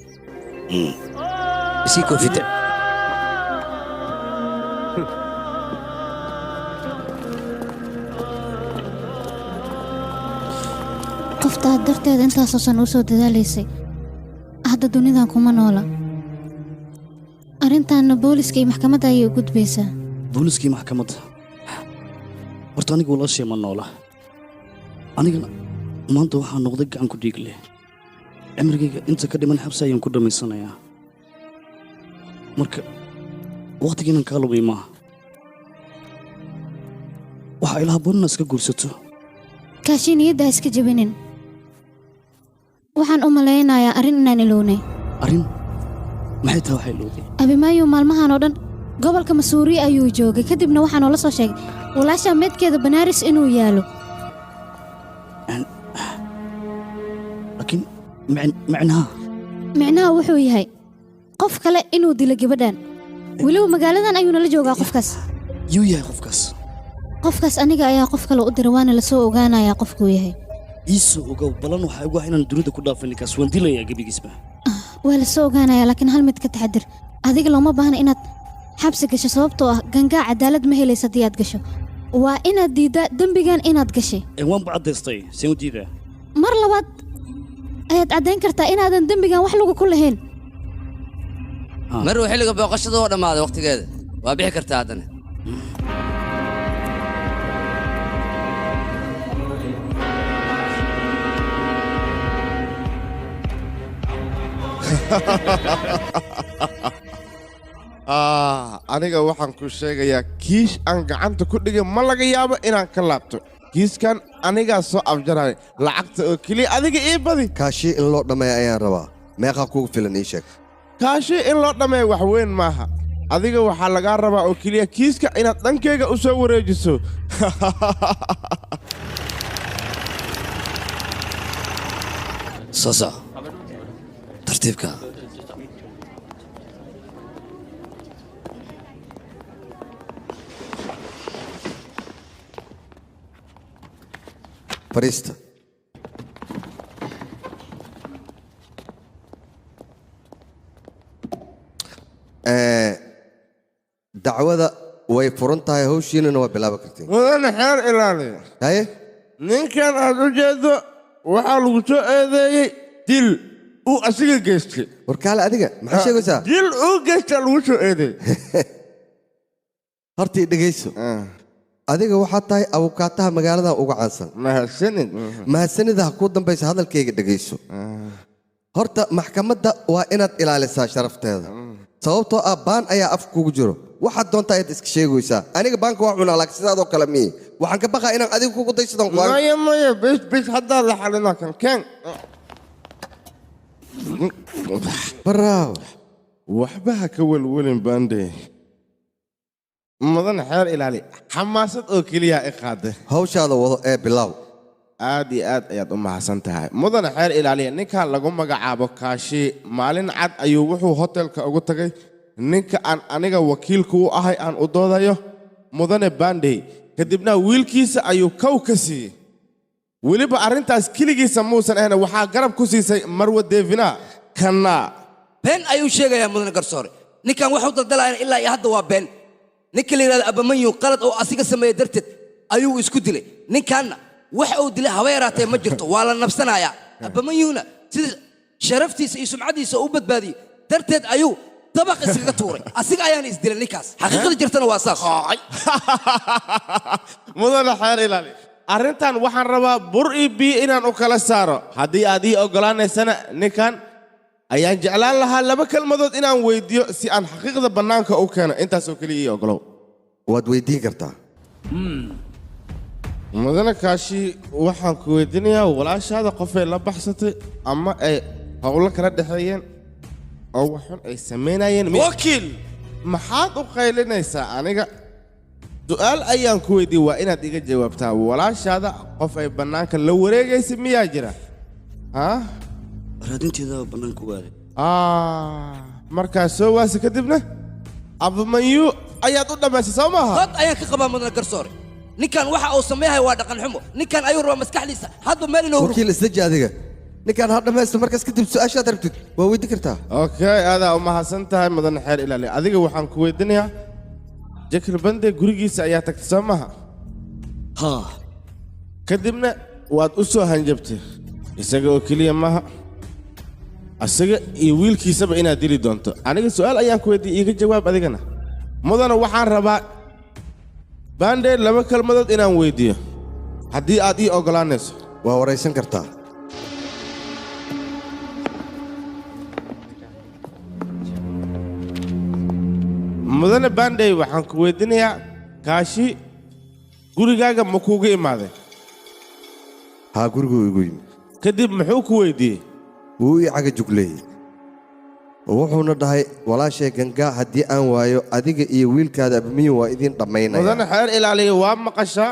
isii koofita qoftaad darteeda intaasoo san u soo dadaalaysay hadda dunidan kuma noola arrintaanna booliska iyo maxkamadda ayay u gudbaysaa booliskii maxkamadda horta aniga walaashay ma noola anigana maanta waxaa noqday gacan ku dhiig leh cimrigayga inta ka dhiman xabsi ayaan ku dhammaysanayaa marka wakhtigiinan kaa lumay maaha waxaa ila habboon inaad iska guursato kaashii niyadda ha iska jebinin waxaan u malaynayaa arrin inaan ilownay arrin maxay tahay waxay ilowday abimaayo maalmahan oo dhan gobolka masuuriye ayuu joogay kadibna waxaa noola soo sheegay walaasha meedkeeda banaaris inuu yaalo laakiin micnaha wuxuu yahay qof kale inuu dilo gabadhan weliba magaaladan ayuu nala joogaa qofkaas yuu yahay qofkaas aniga ayaa qof kale u dira waana la soo ogaanayaa qofkuu yahay iisoo ogow balan waxaa igu ah inaan dunida ku dhaafay ninkaas waan dilayaa gebigiisba waa la soo ogaanayaa laakiin hal mid ka taxadir adiga looma baahna inaad xabsi gasho sababtoo ah gangaa cadaalad ma helaysa haddii aad gasho waa inaad diiddaa dembigan inaad gashay waanba caddaystay seen u diidaa mar labaad ayaad caddayn kartaa inaadan dembigan wax lagu ku lahayn maruu xilliga booqashada oo dhammaaday wakhtigeeda waa bixi kartaa haddana aniga waxaan ku sheegayaa kiish aan gacanta ku dhigay ma laga yaabo inaan ka laabto kiiskan anigaa soo afjaraya lacagta oo keliya adiga ii badi kaashii in loo dhammeeya ayaan rabaa meeqaa kugu filan ii sheeg kaashii in loo dhammeeya wax weyn maaha adiga waxaa lagaa rabaa oo keliya kiiska inaad dhankayga u soo wareejiso soo tartiibka fariista dacwada way furan tahay hawshiinana waa bilaabi kartiin mudane xeer ilaaliya haye ninkan aad u jeeddo waxaa lagu soo eedeeyey dil uu asiga geystay warkaale adiga maxaa sheegaysaa dil uu geystaa lagu soo eedeeyey hortii dhegayso adiga waxaad tahay abukaataha magaaladan uga caansan mahadsanida ha kuu dambaysa hadalkayga dhegayso horta maxkamadda waa inaad ilaalisaa sharafteeda sababtoo ah baan ayaa af kugu jiro waxaad doontaa ayaad iska sheegaysaa aniga baanka waa cunaa laakiin sidaadoo kale miye waxaan ka baqaa inaan adiga kugu daysadon maya bis haddaad la xalina kan keen baraaw waxba ha ka welwelin baandhe mudan xeer ilaali xamaasad oo keliya i qaade hawshaada wado ee bilaaw aad iyo aad ayaad u mahadsan tahay mudan xeer ilaaliya ninkan lagu magacaabo kaashi maalin cad ayuu wuxuu hotelka ugu tagay ninka aan aniga wakiilka u ahay aan u doodayo mudane baandhey kadibna wiilkiisa ayuu kow ka siiyey weliba arrintaas keligiisa muusan ahna waxaa garab ku siisay marwa deevina kana been ayuu sheegayaa mudane garsoore ninkan waxuu daldalayan ilaa iyo hadda waa been ninka la yidhahdo abamanyu qalad oo asiga sameeye darteed ayuu isku dilay ninkaanna wax uu dilay haba yaraatee ma jirto waa la nabsanayaa abamanyuna sida sharaftiisa iyo sumcadiisa u badbaadiyey darteed ayuu dabaq iskaga tuuray asiga ayaan isdilay ninkaas xaqiiqada jirtana waa saas mudana xeer ilaali arrintan waxaan rabaa bur iyo biyo inaan u kala saaro haddii aad ii oggolaanaysana ninkan ayaan jeclaan lahaa laba kelmadood inaan weydiiyo si aan xaqiiqda bannaanka u keeno intaasoo keliya ii oggolow waad weydiin kartaa mudane kaashi waxaan ku weydiinayaa walaashaada qofay la baxsatay ama ay howlo kala dhexeeyeen oo waxun ay samaynayeen wakiil maxaad u qaylinaysaa aniga su'aal ayaan ku weydiiyey waa inaad iga jawaabtaa walaashaada qof ay bannaanka la wareegaysa miyaa jira raadinteeda bannaanka waaday markaas soo waasi kadibna abamanyu ayaad u dhammaysay soo maaha dad ayaan ka qabaa mudane garsoore ninkan waxa uu sameeyahay waa dhaqan xumo ninkan ayuu rabaa maskaxdiisa hadba meel inuu wakiil isdaji adiga ninkaan ha dhammaysto markaas kadib su'aashaad rabtid waa weydiin kartaa okay aadaa u mahadsan tahay mudane xeer ilaali adiga waxaan ku weydiinayaa jakil bande gurigiisa ayaa tagtay soo maaha kadibna waad u soo hanjabtay isaga oo keliya maaha asaga iyo wiilkiisaba inaad dili doonto aniga su'aal ayaan ku weydiiyey iiga jawaab adigana mudana waxaan rabaa bande laba kelmadood inaan weydiiyo haddii aad ii oggolaanayso waa waraysan kartaa mudane bandey waxaan ku weydiinayaa kaashi gurigaaga ma kuuga imaaday haa guriguu igu yimi kadib muxuu ku weydiiyey wuu ii caga jugleeyey wuxuuna dhahay walaashay gangaa haddii aan waayo adiga iyo wiilkaada abmiyin waa idiin dhammaynaya mudane xeer ilaaliya waa maqashaa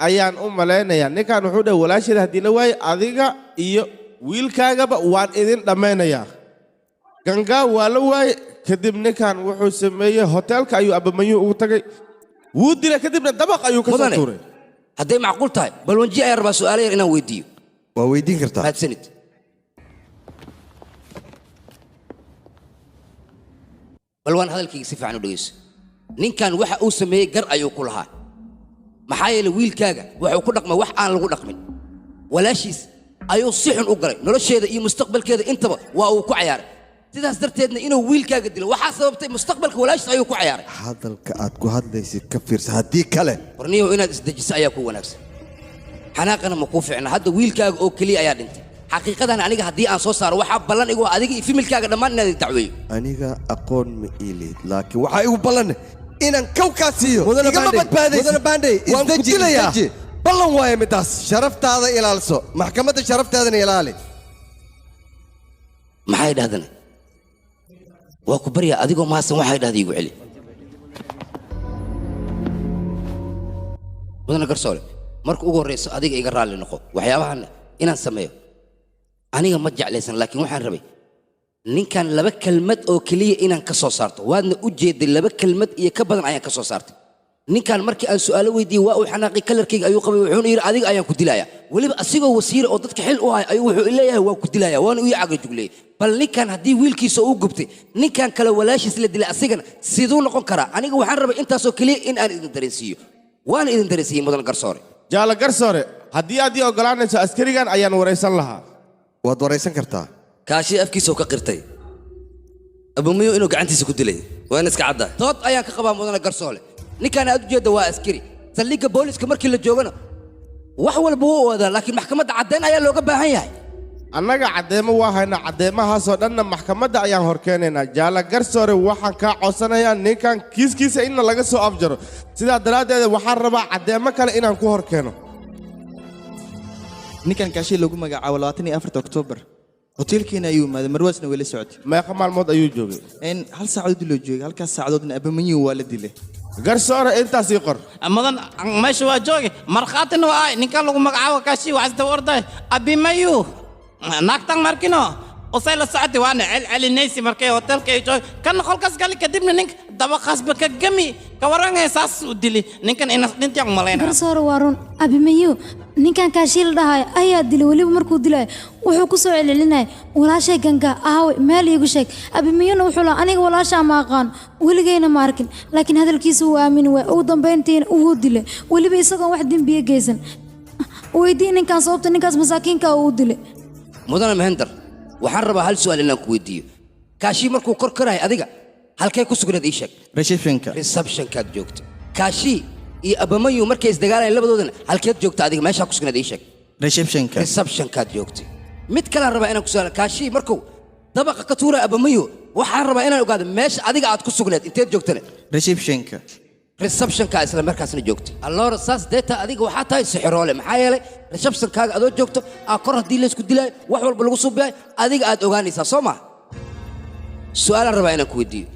ayaan u malaynayaa ninkan wuxuu dhahay walaasheeda haddii la waayo adiga iyo wiilkaagaba waan idin dhammaynayaa gangaa waa la waaye kadib ninkan wuxuu sameeyey hoteelka ayuu abamanyu ugu tagay wuu dilay kadibna dabaq ayuu ka soo tuuray hadday macquul tahay bal wanji ayaan rabaa su'aalo yar inaan weydiiyo waa weydiin kartaa mahadsanid bal waan hadalkayga si fiican u dhegeyso ninkan waxa uu sameeyey gar ayuu ku lahaa maxaa yeelay wiilkaaga wuxuu ku dhaqmay wax aan lagu dhaqmin walaashiis ayuu si xun u galay nolosheeda iyo mustaqbalkeeda intaba waa uu ku cayaaray sidaas darteedna inuu wiilkaaga dilo waxaa sababtay mustaqbalka walaashiis ayuu ku cayaaray hadalka aad ku hadlaysid ka fiirsa haddii kale warniyow inaad isdejiso ayaa ku wanaagsan xanaaqana ma kuu fiicna hadda wiilkaaga oo keliya ayaa dhintay xaqiiqadan aniga haddii aan soo saaro waxaa ballan igu adiga iyo familkaaga dhammaan inaad dacweeyo aniga aqoon ma iilid laakiin waxaa igu ballan inaan kawkaa siiyo igama badbaadaysid mudane bandey waan ku dilayaa ballan waaye midaas sharaftaada ilaalso maxkamadda sharaftaadana ilaali maxay dhahdana waa ku baryaa adigoo mahadsan waxay dhahda igu celi mudane garsoole marka ugu horrayso adiga iga raalli noqo waxyaabahan inaan sameeyo aniga ma jeclaysan laakiin waxaan rabay ninkan laba kelmad oo keliya inaan ka soo saarto waadna u jeeday laba kelmad iyo ka badan ayaan ka soo saartay ninkan markii aan su'aalo weydiiyey waa uu xanaaqay kalarkayga ayuu qabay wuxuuna yidhi adiga ayaan ku dilayaa weliba asigoo wasiire oo dadka xil u hay ayuu wuxuu leeyahay waa ku dilayaa waana ii caga jugleeyey bal ninkan haddii wiilkiisa uu gubtay ninkan kale walaashiis la dilay asigana siduu noqon karaa aniga waxaan rabay intaasoo keliya in aan idin dareensiiyo waana idin dareensiiyey mudan garsoore jaala garsoore haddii aad ii oggolaanayso askarigan ayaan waraysan lahaa waad waraysan kartaa kaashii afkiisoo ka qirtay abumiyo inuu gacantiisa ku dilay waa in iska cadda dood ayaan ka qabaa mudane garsoole ninkaan aad u jeedda waa askari saldhigga booliska markii la joogana wax walba wuu wadaa laakiin maxkamadda caddayn ayaa looga baahan yahay annaga caddeemo waa haynaa caddeemahaasoo dhanna maxkamadda ayaan hor keenaynaa jaala garsoore waxaan kaa codsanayaa ninkan kiiskiisa inna laga soo afjaro sidaa daraaddeeda waxaan rabaa caddeemo kale inaan ku hor keeno ninkan kaashii lagu magacaabo 24 Oktoobar hoteelkeena ayuu imaaday marwaasna weli socday meeqa maalmood ayuu joogay hal saacadood loo joogay halkaas saacadoodna abamanyu waa la dilay garsoore intaas ii qor mudan meesha waa jooge markhaatina waa ninkan lagu magacaabo kaashii waa isdaba orday abimayu naagtan markino usay la socotay waana celcelinaysi markay hoteelka ay joog kan qolkaas gali kadibna ninka dabaqaasba ka gami ka warangay saas u dili ninkan ina dhintaan malayna garsoore waa run abimayu ninkan kaashii la dhahay ayaa dilay weliba markuu dilay wuxuu ku soo celcelinay walaashay ganga aawe meel iigu sheeg abimayuna wuxuu lahaa aniga walaashaa ma aqaan weligayna ma arkin laakiin hadalkiisa wuu aamini waay ugu dambayntiina uu dilay weliba isagoon wax dembiye geysan weydii ninkan sababta ninkaas masaakiinka uu dilay mudane mehender waxaan rabaa hal su'aal inaan ku weydiiyo kaashii markuu kor karahay adiga halkee ku sugnayd ii sheeg receptionka receptionkaad joogtay kaashi iyo abamayu markay isdagaalayeen labadoodana halkeed joogta adiga meeshaa ku sugnayd ii sheeg receptionka receptionkaad joogtay mid kalaan rabaa inaan ku su'aalo kaashi markuu dabaqa ka tuura abamayu waxaan rabaa inaan ogaado meesha adiga aad ku sugnayd inteed joogtana receptionka receptionka isla markaasna joogtay alloora saas deeta adiga waxaa tahay sixiroole maxaa yeelay receptionkaaga adoo joogto aa kor haddii laysku dilaayo wax walba lagu suubiyayo adiga aad ogaanaysaa soo maa su'aalaan rabaa inaan ku weydiiyo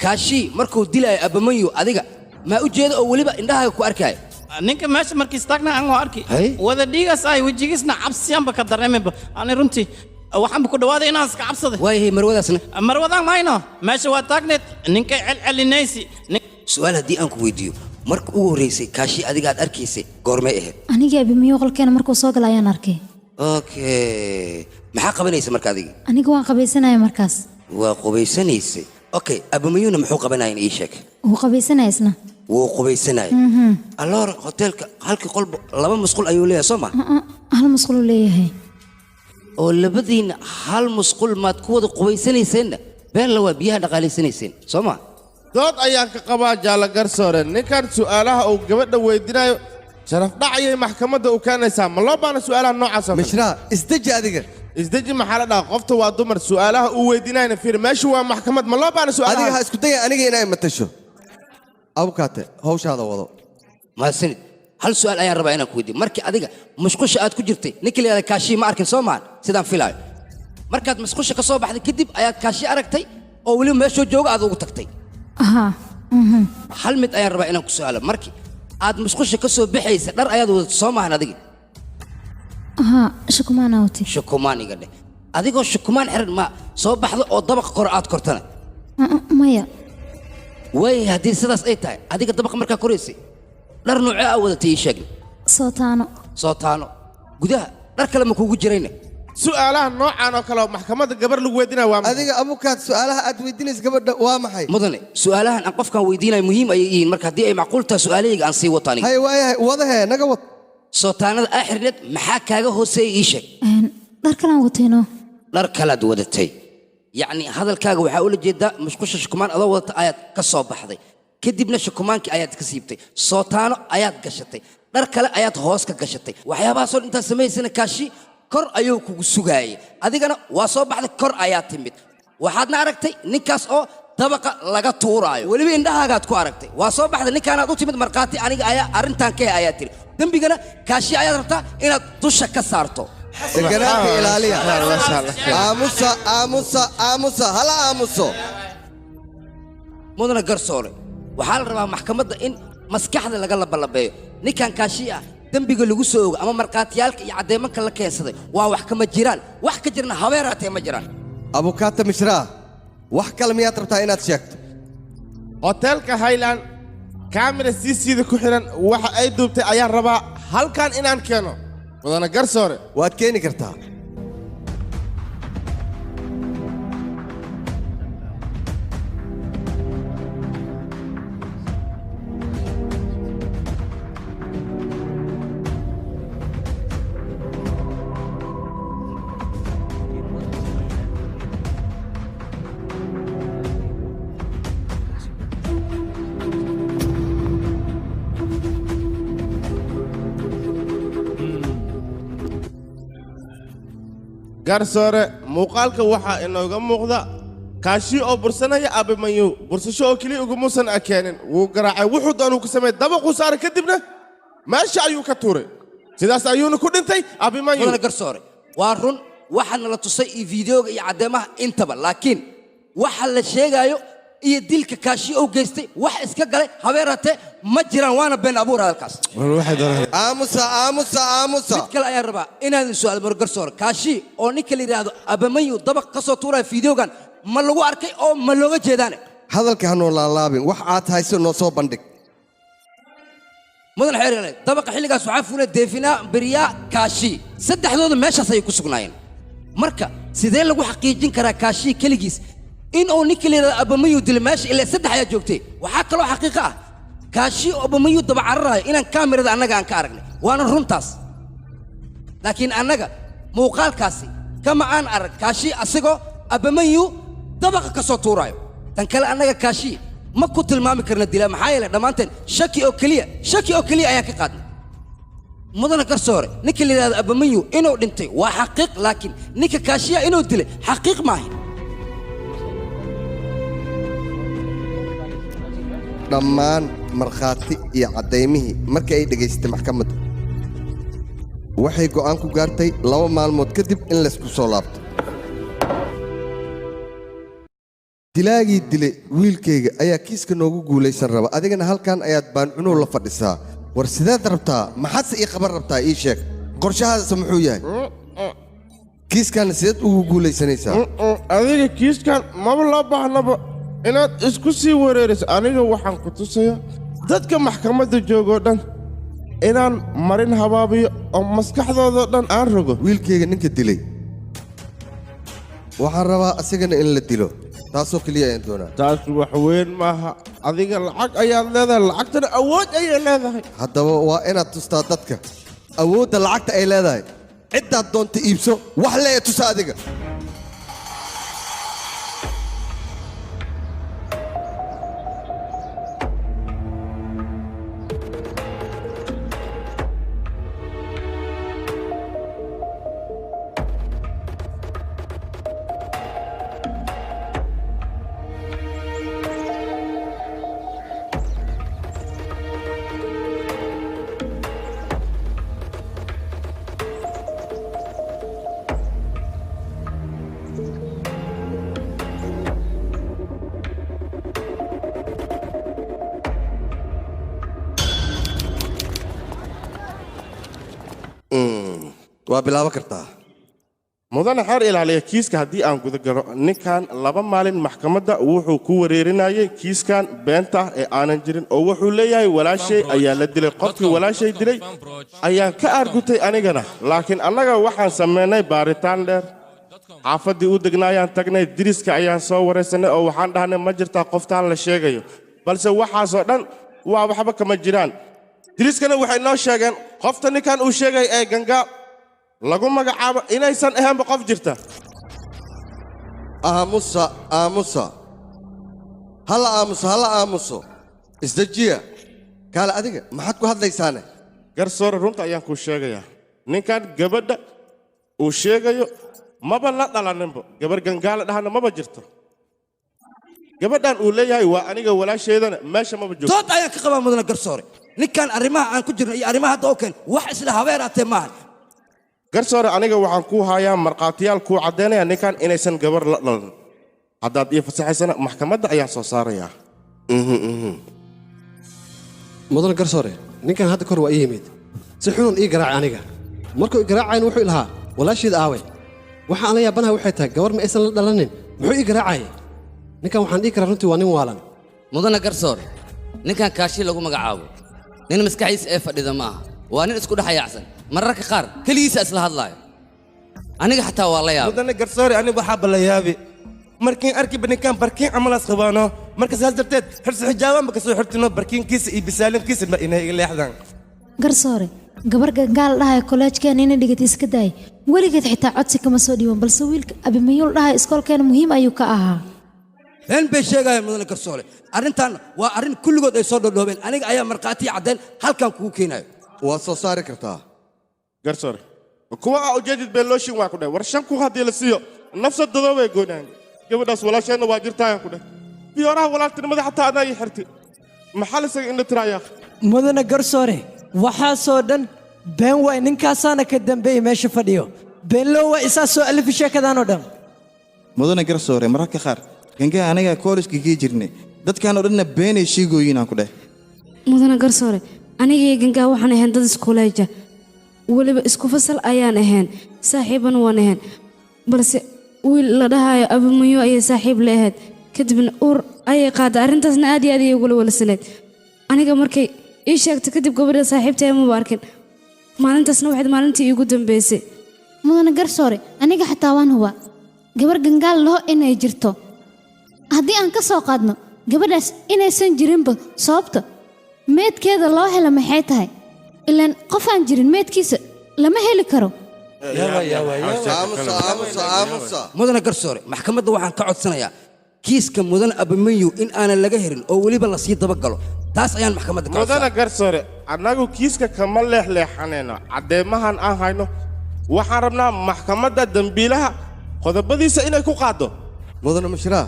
kaashi markuu dilaayo abamayu adiga maa u jeeda oo weliba indhahaaga ku arkaayo ninka meesha markiis taagna aan arki wada dhiigaas ay wejigiisna cabsiyanba ka dareemayba ani runtii waxaanba ku dhawaaday inaan iska cabsaday waayahay marwadaasna marwadaan mayno meesha waa taagneed ninka celcelinaysi su'aal haddii aan ku weydiiyo marka ugu horreysay kaashi adiga aad arkaysay goormay ahayd anigii abimiyo qolkeena markuu soo galay ayaan arkay okay maxaa qabanaysa marka adiga aniga waan qabaysanaya markaas waa qubaysanaysay okay abimiyuna muxuu qabanayn ii sheeg wuu qabaysanaya isna wuu qubaysanaya alloora hoteelka halkii qolba laba musqul ayuu leeyahay soo ma hal musqul uu leeyahay oo labadiina hal musqul maad ku wada qubaysanayseena been la waa biyaha dhaqaalaysanayseen soo ma dood ayaan ka qabaa jaala garsoore ninkan su'aalaha uu gabadha weydiinayo sharaf dhacayay maxkamadda u keenaysaa ma loo baana su'aalaha noocaas oo mishraa isdeji adiga isdeji maxaa la dhahaa qofta waa dumar su'aalaha uu weydiinayna fiir meeshu waa maxkamad ma loo baana su'aalaha adiga ha isku daya aniga inay matasho abukaate hawshaada wado mahadsanid hal su'aal ayaan rabaa inaan ku weydiiyo markii adiga musqusha aad ku jirtay ninka la yidhahda kaashii ma arkin soo maahan sidaan filaayo markaad musqusha ka soo baxday kadib ayaad kaashii aragtay oo weliba meeshoo jooga aad ugu tagtay hal mid ayaan rabaa inaan ku su'aalo markii aad musqusha ka soo baxaysa dhar ayaad wadato soo maahan adiga shukumaan awti shukumaan iga dheh adigoo shukumaan xiran ma soo baxdo oo dabaqa kore aad kortana maya way haddii sidaas ay tahay adiga dabaqa markaa koraysay dhar noocee aa wadatay ii sheegna sootaano gudaha dhar kale ma kuugu jirayna su'aalaha noocaan oo kale oo maxkamadda gabar lagu weydiinaya waa adiga abukaad su'aalaha aad weydiinaysa gabadha waa maxay mudane su'aalahan aan qofkaan weydiinayo muhiim ayay yihiin marka haddii ay macquul tahay su'aalahayga aan sii wato aniga hay waayahay wadahee naga wad sootaanada aa xirneed maxaa kaaga hooseeya ii sheeg dhar kalaan watayno dhar kalaad wadatay yacni hadalkaaga waxaa ula jeedaa musqusha shukumaan adoo wadata ayaad ka soo baxday kadibna shukumaankii ayaad ka siibtay sootaano ayaad gashatay dhar kale ayaad hoos ka gashatay waxyaabahaasoo intaad samaysana kaashi kor ayuu kugu sugaayay adigana waa soo baxday kor ayaa timid waxaadna aragtay ninkaas oo dabaqa laga tuuraayo weliba indhahaagaad ku aragtay waa soo baxday ninkaanaad u timid markhaati aniga ayaa arrintan ka ayaa tiri dembigana kaashi ayaad rabtaa inaad dusha ka saarto deganaanka ilaaliya aamusa hala aamuso mudana garsoore waxaa la rabaa maxkamadda in maskaxda laga labalabeeyo ninkan kaashi ah dembiga lagu soo ogo ama markhaatiyaalka iyo caddeemanka la keensaday waa wax kama jiraan wax ka jirna habeeraatee ma jiraan abukaata mishraa wax kale miyaad rabtaa inaad sheegto hoteelka highland kaamira siisiida ku xiran waxa ay duubtay ayaan rabaa halkan inaan keeno mudana garsoore waad keeni kartaa garsoore muuqaalka waxaa inooga muuqda kaashi oo bursanaya abimayu bursasho oo keliya ugumuusan akeenin wuu garaacay wuxuu doonuu ku sameeyey dabaquu saaray kadibna meesha ayuu ka tuuray sidaas ayuuna ku dhintay abimayu mudana garsoore waa run waxaana la tusay iyo fiideoga iyo caddeemaha intaba laakiin waxa la sheegaayo iyo dilka kaashi oo geystay wax iska galay habeeraatee ma jiraan waana been abuur hadalkaas aamusa mid kale ayaan rabaa inaadan su'aal maro garsoore kaashi oo ninka la yidhaahdo abamayu dabaq ka soo tuuraya fiideogan ma lagu arkay oo ma looga jeedaane hadalka hanoo laalaabin wax aad hayso noo soo bandhig mudan xeerale dabaqa xilligaas waxaa fuulay deefinaa beriyaa kaashi saddexdooda meeshaas ayay ku sugnaayeen marka sidee lagu xaqiijin karaa kaashi keligiis in uu ninka la yidhahdo abamayu dilo meesha ilaa saddex ayaa joogtay waxaa kaloo xaqiiqo ah kaashi oo abamayu daba cararayo inaan kaamirada annaga aan ka aragnay waana runtaas laakiin annaga muuqaalkaasi kama aan arag kaashi asagoo abamayu dabaqa ka soo tuuraayo tan kale annaga kaashii ma ku tilmaami karna dilaa maxaa yeelay dhammaanteen shaki oo keliya ayaan ka qaadnay mudana garsoore ninka la yidhahdo abamanyu inuu dhintay waa xaqiiq laakiin ninka kaashiya inuu dilay xaqiiq maahin dhammaan markhaati iyo caddaymihii markii ay dhegaysatay maxkamadda waxay go'aan ku gaartay 2 maalmood kadib in laysku soo laabto dilaagii dilay wiilkayga ayaa kiiska noogu guulaysan raba adigana halkan ayaad baancunuu la fadhisaa war sideed rabtaa maxaadse ii qaban rabtaa ii sheeg qorshahaadase muxuu yahay kiiskan sideed ugu guulaysanaysaa adiga kiiskan maba loo baahnaba inaad isku sii wareeriso aniga waxaan ku tusayaa dadka maxkamadda joogoo dhan inaan marin habaabiyo oo maskaxdoodoo dhan aan rogo wiilkayga ninka dilay waxaan rabaa asigana in la dilo taasoo keliya ayaan doonaa taas wax weyn maaha adiga lacag ayaad leedahay lacagtana awood ayay leedahay haddaba waa inaad tustaa dadka awoodda lacagta ay leedahay ciddaad doonta iibso wax le ee tusa adiga waa bilaaban kartaa mudane xeer ilaaliya kiiska haddii aan guda galo ninkan 2 maalin maxkamadda wuxuu ku wareerinayay kiiskan beenta ee aanan jirin oo wuxuu leeyahay walaashay ayaa la dilay qofkii walaashay dilay ayaan ka argutay anigana laakiin annaga waxaan samaynay baaritaan dheer xaafaddii u degnaayaan tagnay diriska ayaan soo waraysanay oo waxaan dhahnay ma jirtaa qoftaan la sheegayo balse waxaasoo dhan waa waxba kama jiraan diriskana waxay noo sheegeen qofta ninkan uu sheegay ee gangaa lagu magacaabo inaysan ahaanba qof jirta aamusa hala aamuso isdejiya kaale adiga maxaad ku hadlaysaane garsoore runta ayaan kuu sheegayaa ninkan gabadha uu sheegayo maba la dhalaninba gabar gangaala dhahana maba jirto gabadhan uu leeyahay waa aniga walaasheedana meesha maba joogto dood ayaan ka qabaa mudana garsoore ninkan arrimaha aan ku jirno iyo arrimaha hadda oo keen wax isla habeeraatee maahan garsoore aniga waxaan kuu hayaa markhaatiyaal kuu caddaynaya ninkan inaysan gabar la dhalan haddaad ii fasaxaysana maxkamadda ayaan soo saarayaa mudane garsoore ninkan hadda kor waa ii yimid si xunan ii garaacay aniga markuu i garaacayn wuxuu ilahaa walaasheed aaway waxaan la yaabanaha waxay tahay gabar ma aysan la dhalanin muxuu ii garaacayay ninkan waxaan dhihi karaa runtii waa nin waalan mudane garsoore ninkan kaashi lagu magacaabo nin maskaxiisa ee fadhida ma aha waa nin isku dhexayacsan mararka qaar keligiisa isla hadlaayo aniga xataa waa la yaabay mudane garsoore aniga waxaa bala yaabi markiin arkiba ninkan barkiin camalaas qabaano marka saas darteed xirsi xijaabanba kasoo xirtino barkiinkiisa iyo bisaalinkiisa ma inay iga leexdaan garsoore gabar gangaal dhahay koleejkeena inay dhigatay iska daay weligeed xitaa codsi kama soo dhiiban balse wiilka abimayuul dhahay iskoolkeena muhiim ayuu ka ahaa been bay sheegayaan mudane garsoore arrintan waa arrin kulligood ay soo dhodhoobeen aniga ayaa markhaatiya caddayn halkan kugu keenayo waad soo saari kartaa garsoore kuwa aa ujeedid been looshin waa ku dhahay war 5 kun haddii la siiyo nafsadooda way goonaan gabadhaas walaasheenna waa jirtaayaan ku dhahay biyooraha walaaltinimada xataa adaa ii xirtay maxaa lisaga indha tiraayaa mudane garsoore waxaasoo dhan been waay ninkaasaana ka dambeeyey meesha fadhiyo beenloo waa isaa soo alifi sheekadaanoo dhan mudane garsoore mararka qaar gangaa aniga kooliska kii jirnay dadkanoo dhanna beenay sheegooyin aan ku dhahay mudane garsoore anigii gangaa waxaan ahayn dad iskuuleeja weliba isku fasal ayaan ahayn saaxiibana waan ahayn balse wiil la dhahayo abimayo ayay saaxiib la ahayd kadibna uur ayay qaaday arrintaasna aad iyo aad ayay ugula walasaneed aniga markay ii sheegtay kadib gabadha saaxiibtay maba arkin maalintaasna waxayd maalintii iigu dambeysay mudane garsoore aniga xataa waan hubaa gabar gangaal laho inay jirto haddii aan ka soo qaadno gabadhaas inaysan jirinba sababta meedkeeda loo helo maxay tahay ilaan qof aan jirin meedkiisa lama heli karo mudane garsoore maxkamadda waxaan ka codsanayaa kiiska mudan abimayu in aanan laga herin oo weliba la sii dabagalo taas ayaan maxkamadda ka mudana garsoore annagu kiiska kama leexleexanayno caddeemahan aan hayno waxaan rabnaa maxkamadda dembiilaha qodobadiisa inay ku qaaddo mudana mushraa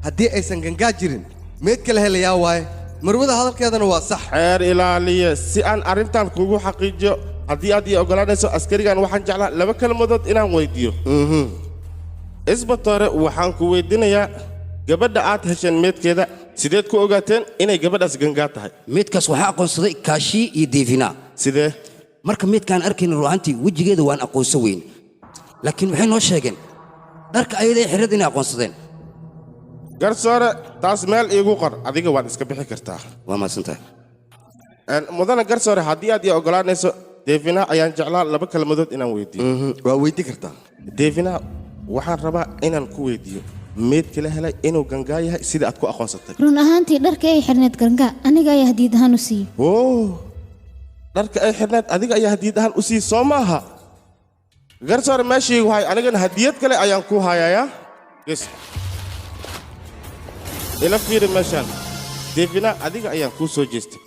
haddii aysan gangaa jirin meed kala helayaa waaye marwada hadalkeedana waa sax xeer ilaaliye si aan arrintan kugu xaqiijiyo haddii aad ii oggolaanayso askarigan waxaan jeclaa laba kelmadood inaan weydiiyo isbatoore waxaan ku weydiinayaa gabadha aad hesheen meedkeeda sideed ku ogaateen inay gabadhaas gangaa tahay meedkaas waxaa aqoonsaday kaashii iyo deefina sidee marka meedkaan arkayna ruuxantii wejigeeda waan aqoonsan weyn laakiin waxay noo sheegeen dharka ayaday xirrad inay aqoonsadeen garsoore taas meel iigu qor adiga waad iska bixi kartaa waa mahadsantahay mudana garsoore haddii aad ii oggolaanayso deefina ayaan jeclaa laba kelmadood inaan weydiiyo waa weydii kartaa deefina waxaan rabaa inaan ku weydiiyo meedka la helay inuu gangaa yahay sida aad ku aqoonsatay run ahaantii dharka ay xirneed gangaa aniga ayaa hadiid ahaan u siiyey dharka ay xirneed adiga ayaa hadiid ahaan u siiyey soo maaha garsoore meeshaygu hay anigana hadiyad kale ayaan ku hayayaa ges ila fiiri meeshaan deefina adiga ayaan kuu soo jeestay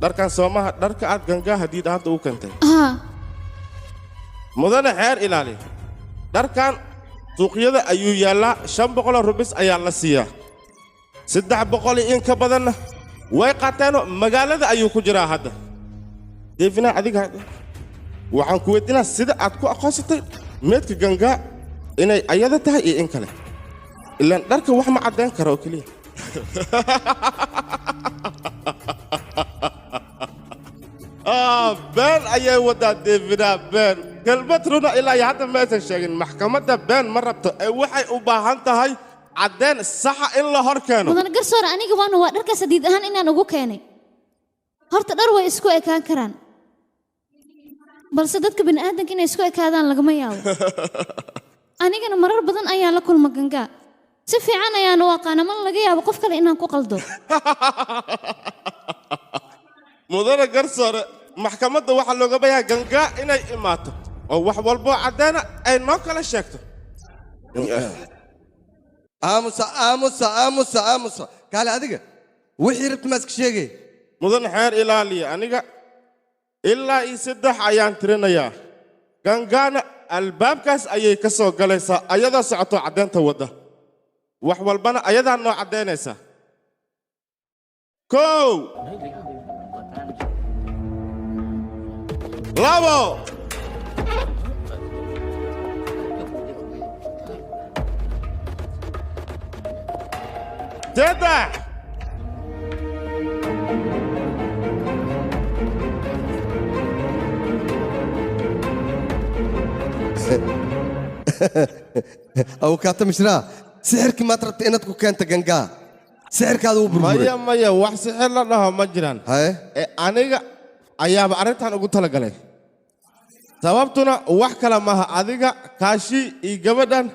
dharkan soo maaha dharka aad gangaa hadiid ahaanta u keentay mudane xeer ilaali dharkan suuqyada ayuu yaallaa 500 rubis ayaa la siiyaa 300 in ka badanna way qaateenoo magaalada ayuu ku jiraa hadda deefina adiga waxaan ku weydiinaa sida aad ku aqoonsatay meedka gangaa inay ayada tahay iyo in kale ilaan dharka wax ma caddayn kara oo keliya been ayay wadaa deefina been kelmad runa ilaa iyo hadda maysan sheegin maxkamadda been ma rabto ee waxay u baahan tahay caddeyn saxa in la hor keeno mudan garsoore aniga waana waa dharkaas hadiid ahaan inaan ugu keenay horta dhar way isku ekaan karaan balse dadka bini'aadanka inay isku ekaadaan lagama yaabo anigana marar badan ayaan la kulma gangaa si fiican ayaan u aqaana man laga yaabo qof kale inaan ku qaldo mudane garsoore maxkamadda waxaa looga bayahay gangaa inay imaato oo wax walboo caddeena ay noo kala sheegto aamusa kaale adiga wixii rabti maaska sheegay mudan xeer ilaaliya aniga ilaa iyo 3 ayaan tirinayaa gangaana albaabkaas ayay ka soo galaysaa ayadoo socoto caddeynta wadda wax walbana ayadaa noo caddaynaysaa 1 2 saddex awkaata mishraa sixirkii maad rabta inaad ku keenta gangaa sixirkaada uu burburay maya wax sixir la dhaho ma jiraan ee aniga ayaaba arrintan ugu talagalay sababtuna wax kale maaha adiga kaashi iyo gabadhan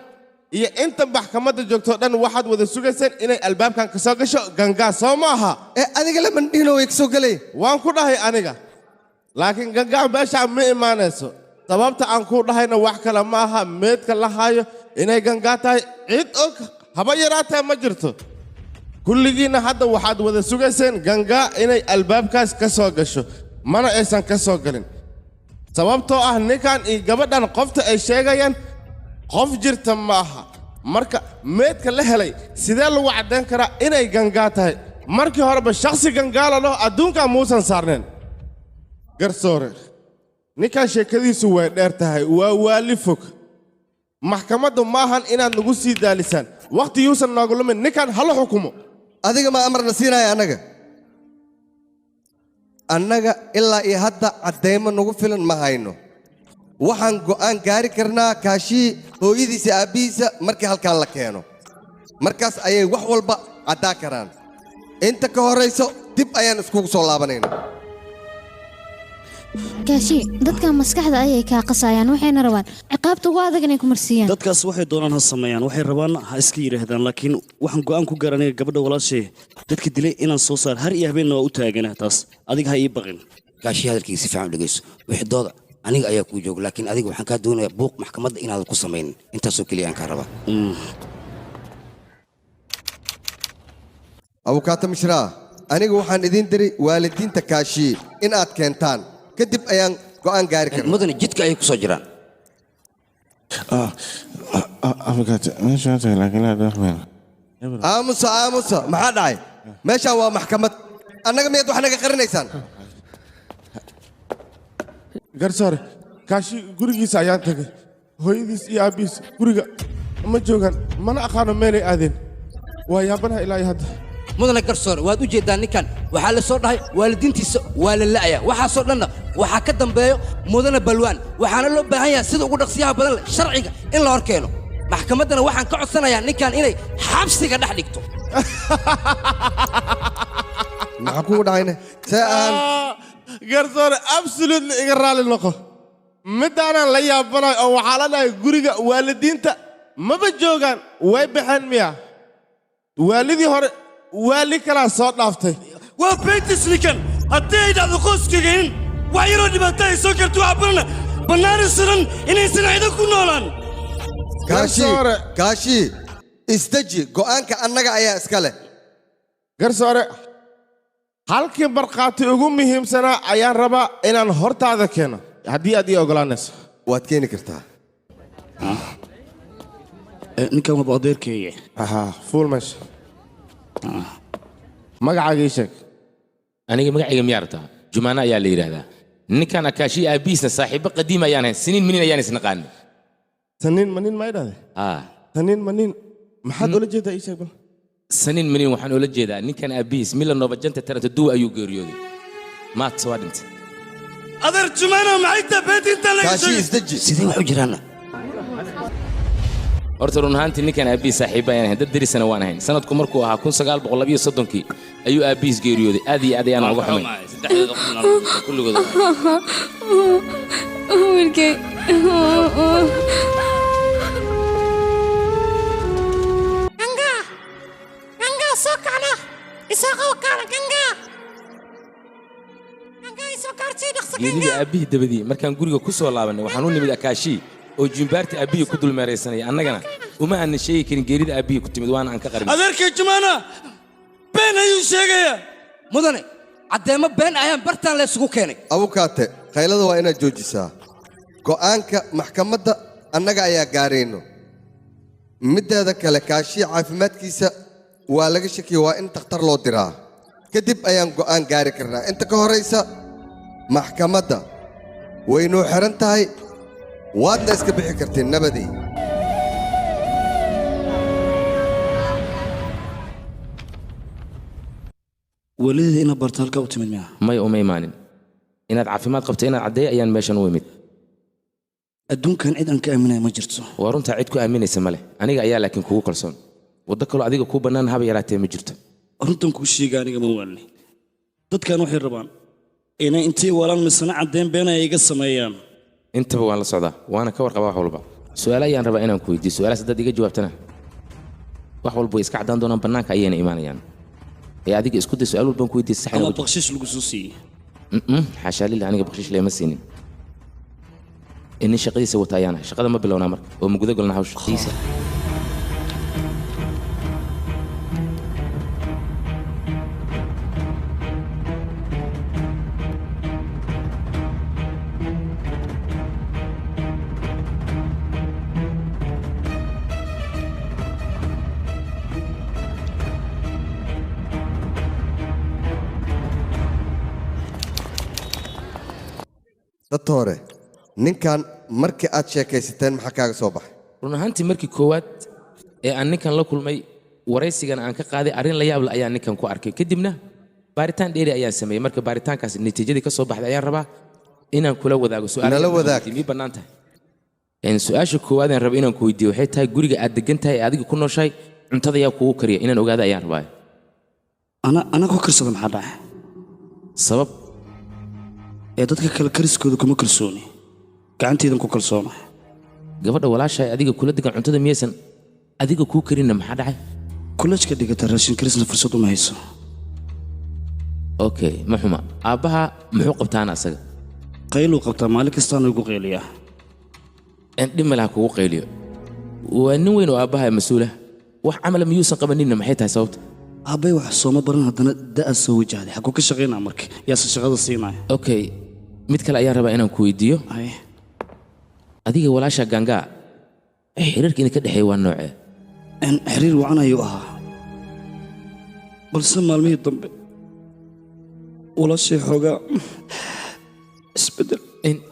iyo inta maxkamadda joogto dhan waxaad wada sugayseen inay albaabkan ka soo gasho gangaa soo maaha ee adiga la mandhino way ka soo galay waan ku dhahay aniga laakiin gangaa meeshaa ma imaanayso sababta aan ku dhahayna wax kale maaha meedka la haayo inay gangaa tahay cid og haba yaraatee ma jirto kulligiinna hadda waxaad wada sugayseen gangaa inay albaabkaas ka soo gasho mana aysan ka soo galin sababtoo ah ninkan iyo gabadhan qofta ay sheegayaan qof jirta ma aha marka meedka la helay sidee lagu caddayn karaa inay gangaa tahay markii horeba shakhsi gangaala loo adduunkaa muusan saarneen garsoore ninkan sheekadiisu way dheer tahay waa waali fog maxkamaddu maahan inaad nagu sii daalisaan wakhti yuusan noogu lumin ninkan hala xukumo adiga ma amarna siinaya annaga ilaa iyo hadda caddaymo nagu filan ma hayno waxaan go'aan gaari karnaa kaashii hooyadiisa aabbihiisa markii halkaan la keeno markaas ayay wax walba caddaa karaan inta ka horayso dib ayaan iskugu soo laabanayna kaashi dadka maskaxda ayay kaa qasayaan waxayna rabaan ciqaabta ugu adag inay ku marsiiyaan dadkaas waxay doonaan ha sameeyaan waxay rabaan ha iska yidhaahdaan laakiin waxaan go'aan ku gaar aniga gabadha walaashay dadka dilay inaan soo saar har iyo habeenna waa u taaganah taas adiga ha ii baqin kaashi hadalkii si fiican u dhegayso wixii dooda aniga ayaa kuu jooga laakiin adiga waxaan kaa doonayaa buuq maxkamadda inaadan ku samaynin intaasoo keliya aan kaa rabaa abukaata mishraa aniga waxaan idiin diri waalidiinta kaashiye in aad keentaan kadib ayaan go'aan gaari karnaa mudane jidka ayay ku soo jiraan abukaata meeshaan tahay laakiin aad wax weyn aamusa maxaa dhacay meeshaan waa maxkamad annaga miyaad wax naga qarinaysaan garsoore kaashi gurigiisa ayaan tagay hooyadiis iyo aabbihiis guriga ma joogaan mana aqaano meelay aadeen waa yaabanaha ilaa iyo hadda mudane garsoore waad u jeeddaan ninkan waxaa la soo dhahay waalidiintiisa waa la la'aya waxaasoo dhanna waxaa ka dambeeyo mudane balwaan waxaana loo baahan yahay sida ugu dhaqsiyaha badan leh sharciga in la hor keeno maxkamaddana waxaan ka codsanayaa ninkan inay xabsiga dhex dhigto maxaa kugu dhacayne see ahaan garsoore absolutely iga raalli noqo midaanaan la yaabanayo oo waxaa la dhahay guriga waalidiinta maba joogaan way baxeen miya waalidii hore waali kalaa soo dhaaftay waa beentis ninkan haddii ay dhacdo qoyskaygain wax yaroo dhibaato ay soo karto waxaa barana bannaani siran inaysan ciidan ku noolaan kaashi isdeji go'aanka annaga ayaa iska leh garsoore halkii markhaati ugu muhiimsanaa ayaan rabaa inaan hortaada keeno haddii aad ii ogolaanayso waad keeni kartaa ninkan waaba adeerkeeye fuul meesha magacaaga ii sheeg aniga magacayga miyaa rabtaa jumaana ayaa la yidhaahdaa ninkan akaashiya aabbihiisna saaxiibbo qadiima ayaan ahayn siniin miniin ayaan isnaqaanin saniin maniin ma idhahde saniin maniin maxaad ula jeedaa ii sheeg bal saniin maniin waxaan ula jeedaa ninkan aabbihiis milanooba janta taranta duwa ayuu geeriyooday maadse waa dhintay adeer jumaana maxay taa beedintaan laga sheegay sidee wax u jiraanna horta run ahaantii ninkan aabbihiis saaxiibba ayaan ahayn dad derisana waan ahayn sanadku markuu ahaa 1932 ayuu aabbihiis geeriyooday aad iyo aad ayaan uga xumay kulligood wiilkay ganga soo kacna isaqow kacna ganga isoo kaartii dhaqsa geerida aabbihii dabadii markaan guriga ku soo laabanay waxaan u nimid akaashii oo jimbaarta aabbihi ku dul meeraysanaya annagana uma aanan sheegi karin geerida aabbihi ku timid waana aan ka qarin adeerkay jumaana been ayuu sheegayaa mudane caddeemo been ayaan bartaan la isugu keenay abukaate qaylada waa inaad joojisaa go'aanka maxkamadda annaga ayaa gaarayno middeeda kale kaashiya caafimaadkiisa waa laga shakiya waa in takhtar loo diraa kadib ayaan go'aan gaari karnaa inta ka horaysa maxkamadda waynuu xiran tahay waadna iska bixi kartiin nabadii walideeda inaad barto halkaa u timid miya may uma imaanin inaad caafimaad qabto inaad caddeey ayaan meeshan u imid adduunkan cid aan ka aaminaya ma jirto waa runtaa cid ku aaminaysa ma leh aniga ayaa laakiin kugu kalsoon waddo kaloo adiga kuu bannaan haba yaraatee ma jirto runtan kuu sheega aniga ma waalni dadkan waxay rabaan inay intii walaan misana caddeyn been ay iga sameeyaan intaba waan la socdaa waana ka warqabaa wax walba su'aalo ayaan rabaa inaan ku weydiiyo su'aalahaas haddaad iga jawaabtana wax walba way iska caddaan doonaan bannaanka ayayna imaanayaan ee adiga isku day su'aal walbaan ku weydiisay sax ama bakshish lagu soo siiyey xaashaa lillah aniga bakshish leema siinin innin shaqadiisa wata ayaan ahay shaqada ma bilownaa marka oo ma guda golnaa hawsha shaqadiisa dadta hore ninkan markii aad sheekaysateen maxaa kaaga soo baxay run ahaantii markii koowaad ee aan ninkan la kulmay waraysigana aan ka qaaday arrin la yaable ayaan ninkan ku arkay kadibna baaritaan dheeri ayaan sameeyey marka baaritaankaas natiijadii ka soo baxday ayaan rabaa inaan kula wadaago Nala wadaag. mii bannaan tahay su-aasha koowaad aan raba inaan ku weydiiyo waxay tahay guriga aad degan tahay ee adiga ku nooshahay cuntada yaa kugu kariya inaan ogaada ayaan rabaa ana ku karsada maxaa dhacay sabab ee dadka kale kariskooda kuma kalsooni gacantaydan ku kalsoona gabadha walaashahay adiga kula degan cuntada miyaysan adiga kuu karinna maxaa dhacay kulajka dhigata raashin karisna fursad uma hayso okay ma xuma aabbaha muxuu qabtaana asaga qayluu qabtaa maalin kastaana igu qayliyaa dhimalaha kugu qayliyo waa nin weyn oo aabbaha mas-uula wax camala miyuusan qabaninna maxay tahay sababta aabbay wax sooma baran haddana da'a soo wajahday xaguu ka shaqaynaa marka yaase shaqada siinaya okay mid kale ayaan rabaa inaan ku weydiiyo adiga walaasha gangaa xiriirka idinka dhexeeya waa noocee xiriir wacan ayuu ahaa balse maalmihii dambe walaashay xoogaa isbedel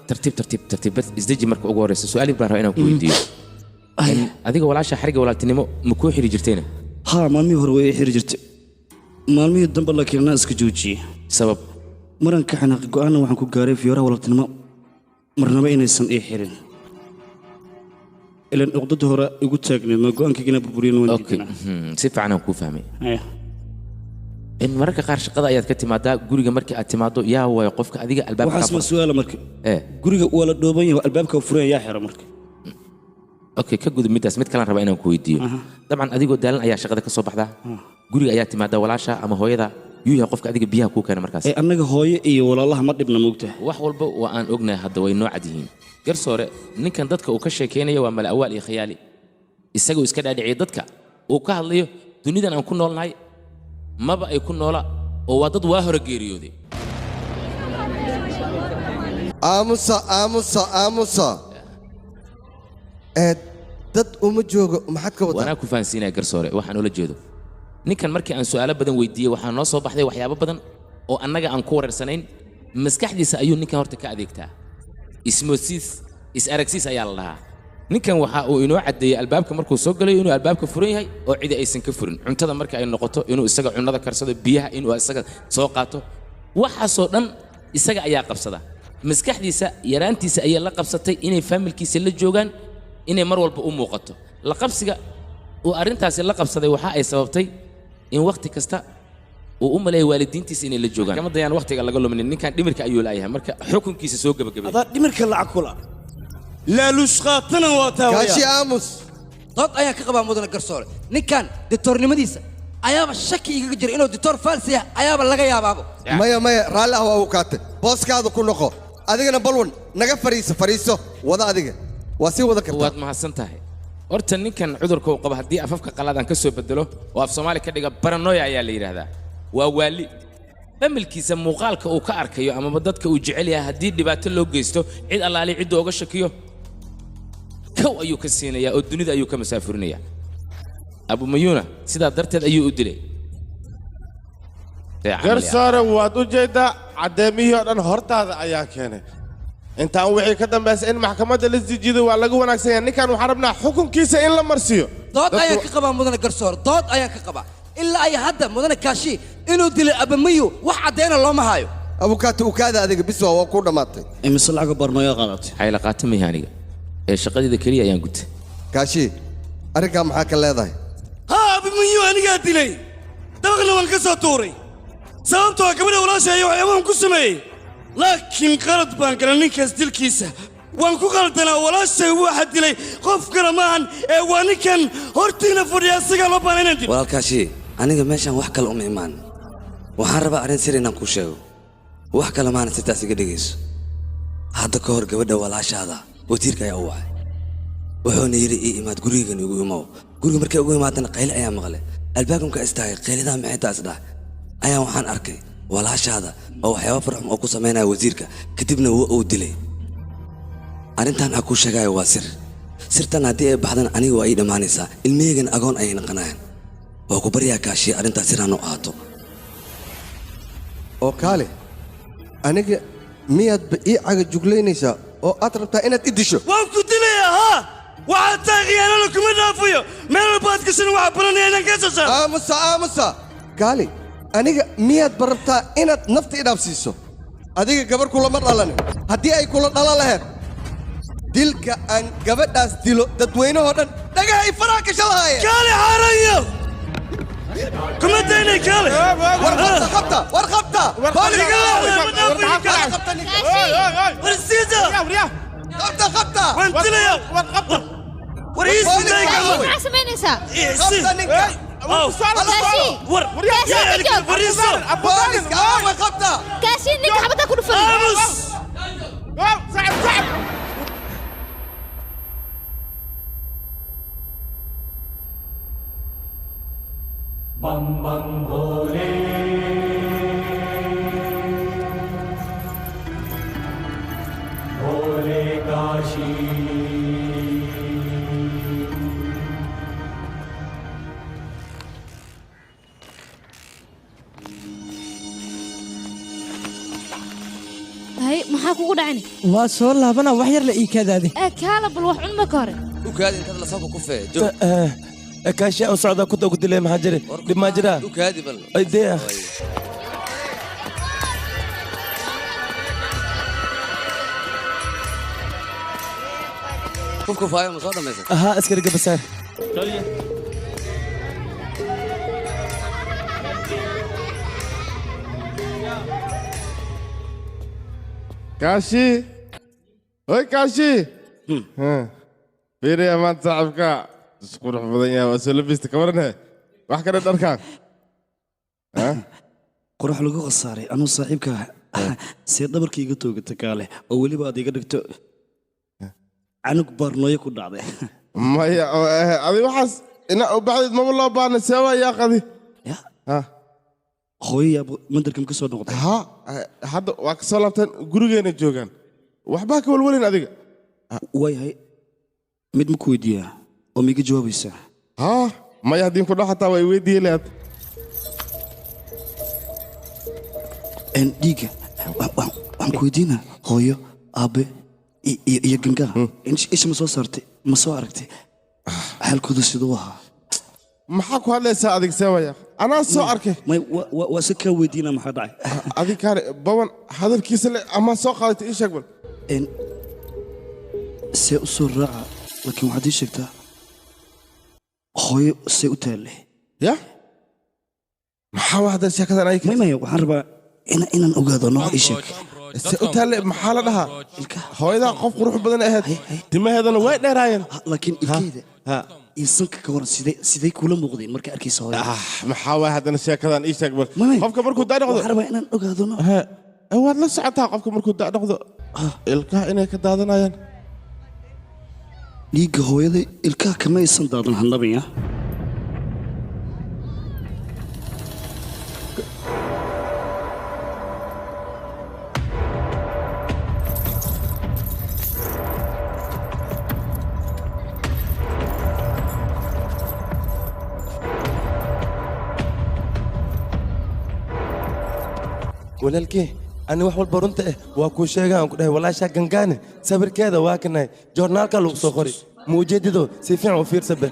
tartiib isdeji marka ugu horeysa su'aal baan rabaa inaan ku weydiiyo adiga walaasha xariga walaaltinimo ma kuu xiri jirtayna haa maalmihii hore way xiri jirtay maalmihii dambe laakiin anaa iska joojiyey sabab maran ka xanaaqi go'aanna waxaan ku gaaray fiyooraha walaaltinimo marnaba inaysan ii xirin ilan uqdada hore igu taagneed ma go'aankaygina burburiyen waan diidanaa si fiican aan kuu fahmay in mararka qaar shaqada ayaad ka timaadaa guriga markii aad timaado yaa waayo qofka adiga albaabka waxaas ma su'aala marka guriga waa la dhooban yahay albaabka furan yaa xira marka okay ka gudub midaas mid kale rabaa inaan ku weydiiyo dabcan adigoo daalan ayaa shaqada ka soo baxdaa guriga ayaa timaadaa walaasha ama hooyada yuu yahay qofka adiga biyaha kuu keena markaas annaga hooyo iyo walaalaha ma dhibna moogtahay wax walba waa aan ognahay hadda way noo cad yihiin garsoore ninkan dadka uu ka sheekeynaya waa malawaal iyo khiyaali isagoo iska dhaadhiciya dadka uu ka hadlayo dunidan aan ku noolnahay maba ay ku noola oo waa dad waa hore geeriyooday aamusa dad uma joogo maxaad ka wadaa waanaa ku fahansiinaya garsoore waxaan ula jeedo ninkan markii aan su'aalo badan weydiiyey waxaa noo soo baxday waxyaabo badan oo annaga aan ku wareersanayn maskaxdiisa ayuu ninkan horta ka adeegtaa ismoodsiis is-aragsiis ayaa la dhahaa ninkan waxa uu inoo caddeeyey albaabka markuu soo galayo inuu albaabka furan yahay oo cidi aysan ka furin cuntada marka ay noqoto inuu isaga cunnada karsado biyaha inuu isaga soo qaato waxaasoo dhan isaga ayaa qabsada maskaxdiisa yaraantiisa ayaa la qabsatay inay faamilkiisa la joogaan inay mar walba u muuqato la qabsiga uu arrintaasi la qabsaday waxa ay sababtay in waqti kasta uu u maleeyo waalidiintiisa inay la joogaan kama dayaan waqtiga laga luminin ninkan dhimirka ayuu laayahay marka xukunkiisa soo gabagabay adaa dhimirka lacag kula laaluush qaatana waa taawaya kaashi aamus dood ayaan ka qabaa mudana garsoore ninkan diktoornimadiisa ayaaba shaki igaga jira inuu diktoor faalsi yahay ayaaba laga yaabaabo maya raalli ah waa uu kaatay booskaada ku noqo adigana balwan naga fariiso wada adiga waa sii wada kartaa waad mahadsan tahay horta ninkan cudurka uu qabo haddii afafka qaladan ka soo bedelo oo af soomaali ka dhiga baranoya ayaa la yidhaahdaa waa waali familkiisa muuqaalka uu ka arkayo amaba dadka uu jecel yahay haddii dhibaato loo geysto cid allaali cidda uga shakiyo kow ayuu ka siinayaa oo dunida ayuu ka masaafurinayaa abumayuuna sidaa darteed ayuu u dilay garsoore waad u jeeddaa caddeemihii oo dhan hortaada ayaa keenay intaan wixii ka dambaysa in maxkamadda la isjijido waa laga wanaagsan yahay ninkan waxaan rabnaa xukunkiisa in la marsiiyo dood ayaan ka qabaa mudana garsoore dood ayaan ka qabaa ilaa ay hadda mudana kaashi inuu dilay abamayu wax caddeena looma haayo abukaati ukaada adiga bis waa ku dhammaatay imise lacaga barnoya qaadatay xayla qaatamaya aniga ee shaqadeeda keliya ayaan gutay kaashi arrinkaa maxaa ka leedahay haa abamayu anigaa dilay dabaqna waan ka soo tuuray sababtoo gabadha walaashayo waxyaabahan ku sameeyey laakiin qalad baan galay ninkaas dilkiisa waan ku qaldanaa walaashay waxa dilay qof kale maahan ee waa ninkan hortiina fadhiya asigaa loo baana inaan dilo walaalkaashi aniga meeshaan wax kale uma imaan waxaan rabaa arrin sir inaan kuu sheego wax kale maana sirtaas iga dhegayso hadda ka hor gabadha walaashaada wasiirka ayaa u wacay wuxuuna yidhi ii imaad gurigan igu imow guriga markay ugu imaadana qayle ayaa maqlay albaabkan ka istaagay qaylidaa maxay taas dhah ayaan waxaan arkay walaashaada oo waxyaaba farxum oo ku samaynaya wasiirka kadibna uu dilay arrintan aan kuu sheegayo waa sir sirtan haddii ay baxdan aniga waa ii dhammaanaysaa ilmahaygan agoon ayay naqanayaan waa ku baryaa kaashiya arrintaas siraan u ahaato oo kaale aniga miyaadba ii caga juglaynaysaa oo aad rabtaa inaad i disho waan ku dilayaa haa waxaad tahay khiyaanada kuma dhaafayo meel walbaad gasana waxaa baranaya inaan ka soo saaro aamusa kaale aniga miyaadba rabtaa inaad nafta i dhaafsiiso adiga gabar kulama dhalanin haddii ay kula dhalan lahayd dilka aan gabadhaas dilo dadweynahoo dhan dhagahay faraha gasha lahaayeen kaale xaarayo kuma daynay kaale war qabta qabta waan dilaya war maxaa samaynaysaa qabta ninka كاشين نيك حبتها كل فريق bomb bomb भोले भोले काशी هاي maxaa kugu dhacani waa soo laabana wax yar la ii kaadaadi kaala bal wax cunma ka hore ukaadi intaad la soo ku fee kaashi aan socdaa ku ugu dilay maxaa jire dhib maa jiraa ukaadi bal ay dee kufku faayo ma soo dhamaysan ahaa askari gabasaar kaashi oy kaashi fiiriya maanta saaxiibka isqurux badan yahay waa soo labista ka warane wax kale dharkaan qurux lagu khasaaray anuu saaxiibka see dhabarka iga toogata kaale oo weliba aad iga dhigto canug baarnooyo ku dhacday maya adi waxaas ina u baxdeed maba loo baahna seewaa yaa qadi hooyo mandarkam ka soo noqday hadda waa ka soo laabteen gurigeena joogaan waxbaa ka walwalin adiga waayahay mid ma ku weydiiyaa oo miiga jawaabaysaa maya haddii ku dhax hataa waa i weydiiye leed dhiigga waxaan ku weydiinaa hooyo aabbe iyo gangaa isha ma soo saartay ma soo aragtay xaalkooda siduu ahaa maxaa ku hadlaysaa adig seewaya anaa soo arkay waa se kaa weydiinaa maxaa dhacay adig kaale baban hadalkiisa le amaa soo qaadatay ii sheeg bal see u soo raaca laakiin waxaad ii sheegtaa hooyo see u taalle ya maxaa waa hadal sheekadan ay maya waxaan rabaa inaan ogaado noo ii sheeg se u taalle maxaa la dhahaa hooyadaa qof qurux badan ahayd timaheedana way dheeraayeen laakiin ilkeeda iyo sanka ka hor siday kula muuqdeen marka arkaysa hooyo maxaa waa haddana sheekadan ii sheeg bal qofka markuu daa dhaqdo waxaan rabaa inaan ogaado noo waad la socotaa qofka markuu daa dhaqdo ilkaha inay ka daadanayaan dhiigga hooyada ilkaha kama aysan daadan handhabaya walaalkii ani wax walba runta ah waa kuu sheega aan ku dhahay walaashaa gangaane sawirkeeda waa kanay joornaalka lagu soo qori muujeedido si fiican u fiirsabe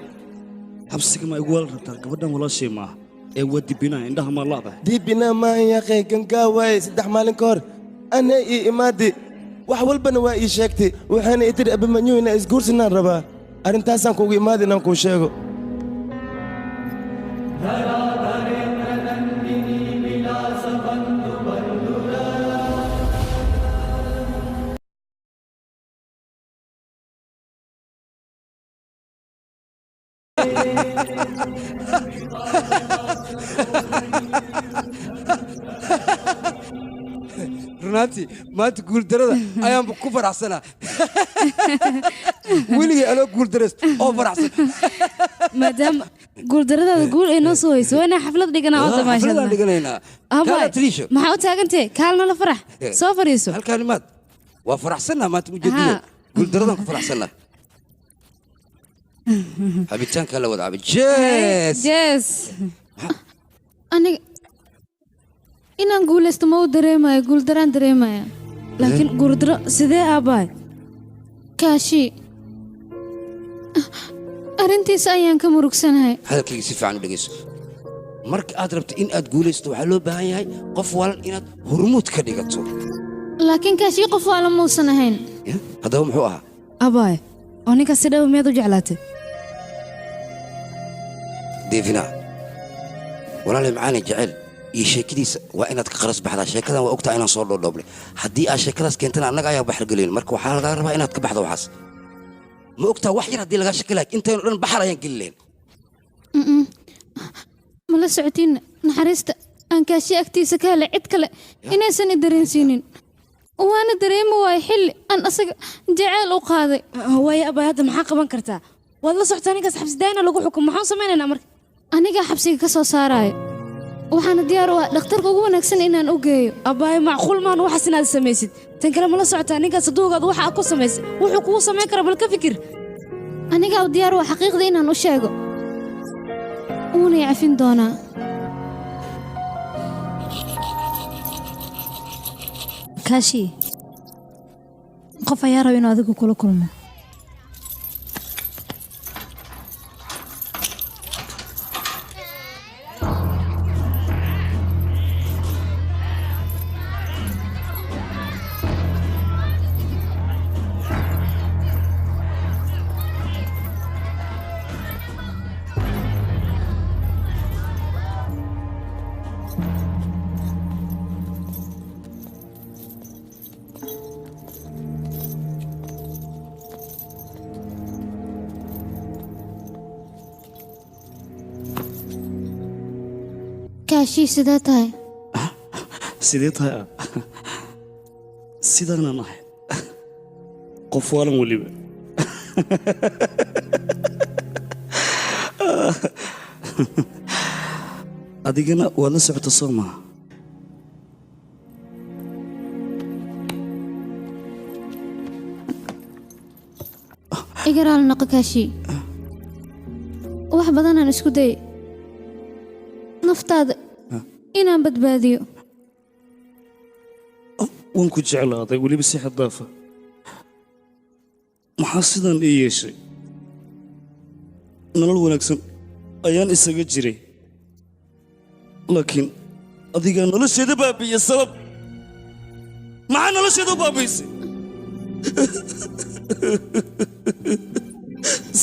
habsiga ma igu wala rabtaa gabadhan walaashay maaha ee waa dibinaa indhaha maa laada dibinaa maan yaqay gangaa waaye 3 maalin ka hor ana ii imaadi wax walbana waa ii sheegtay waxaana ii tiri abimanyu inaa isguursinaan rabaa arrintaasaan kugu imaadi inaan kuu sheego runaatii maanta guuldarada ayaanba ku faraxsanaa weligay anoo guuldaraysto oo faraxsan maadaama guuldaradaada guul ay noo soo hayso waa inaan xaflad dhiganaa oo damaashadna dhiganaynaa maxaa u taagantee kaalna la farax soo fariiso halkaani maad waa faraxsannaa maanta mujeediyo guuldaradaan ku faraxsannaa cabitaankaa la wada cabay jees aniga inaan guulaysto ma u dareemayo guuldaraan dareemaya laakiin guuldaro sidee aabbahay kaashi arrintiisa ayaan ka murugsanahay hadalkayga si fiican u dhegayso marka aad rabto in aad guulaysto waxaa loo baahan yahay qof walan inaad hormuud ka dhigato laakiin kaashii qof waala muusan ahayn haddaba muxuu ahaa aabbahay oo ninkaas si dhow miyaad u jeclaatay deefina walaalay macaani jecel iyo sheekadiisa waa inaad ka qaras baxdaa sheekadan waa ogtaa inaan soo dhoodhooblay haddii aad sheekadaas keentana annaga ayaa baxargelin marka waxaa lagaa rabaa inaad ka baxdo waxaas ma ogtaa wax yar haddii lagaa shakalaag intaynu dhan baxar ayaan geli lahayn ma la socotiin naxariista aan kaashi agtiisa ka helay cid kale inaysan i dareensiinin waana dareemi waayo xilli aan asaga jaceyl u qaaday waayo abaay hadda maxaa qaban kartaa waad la socotaa ninkaas xabsidaayna lagu xukumo maxaan samaynaynaa marka aniga xabsiga ka soo saarayo waxaana diyaar u ah dhakhtarka ugu wanaagsan inaan u geeyo abbaay macquul maan waxaas inaad samaysid tan kale mala socotaa ninkaas duugaad waxa aad ku samaysay wuxuu kugu samayn karaa bal ka fikir aniga u diyaar u ah xaqiiqda inaan u sheego uuna cafin doonaa kaashi qof ayaa raba inuu adigu kula kulmo kaashi sidee tahay sidee tahay sidaanaan ahay qof waalan weliba adigana waad la socota soo maha igaraal noqo kaashi wax badanaan isku day naftaada inaan badbaadiyo waan ku jeclaaday weliba si xad daafa maxaa sidaan ii yeeshay nolol wanaagsan ayaan isaga jiray laakiin adigaa nolosheeda baabi'iya sabab maxaa nolosheeda u baabi'isay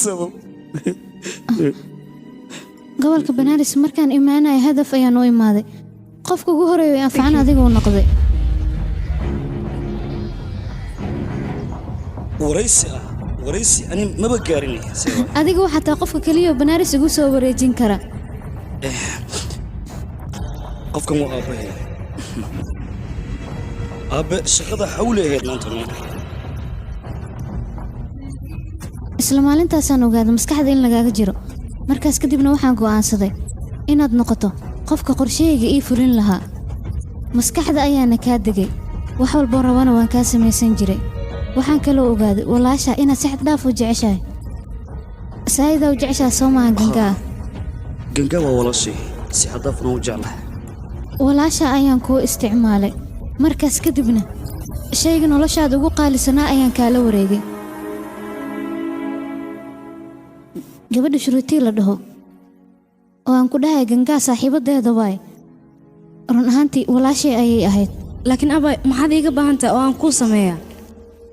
sabab gobolka banaaris markaan imaanaya hadaf ayaan u imaaday qofka ugu horeeya ee anfacan adiga u noqday waraysi ani maba gaarinay adiga waxaa taa qofka keliya oo banaaris igu soo wareejin kara qofkan waa aabbahe aabbe shaqada xawli ahayd maanta isla maalintaasaan ogaaday maskaxda in lagaaga jiro markaas kadibna waxaan go'aansaday inaad noqoto qofka qorshahayga ii fulin lahaa maskaxda ayaana kaa degay wax walboo rabana waan kaa samaysan jiray waxaan kaloo ogaaday walaasha inaad si xad dhaaf u jeceshahay saayidaa u jeceshaha soo maaha gangaa gangaa waa walaashay si xad dhaafna u jeclahay walaasha ayaan kuu isticmaalay markaas kadibna shayga noloshaada ugu qaalisanaa ayaan kaala wareegay gabadha shuruutii la dhaho oo aan ku dhahay gangaa saaxiibadeeda waay run ahaantii walaashay ayay ahayd laakiin abay maxaad iiga baahan tahay oo aan kuu sameeyaa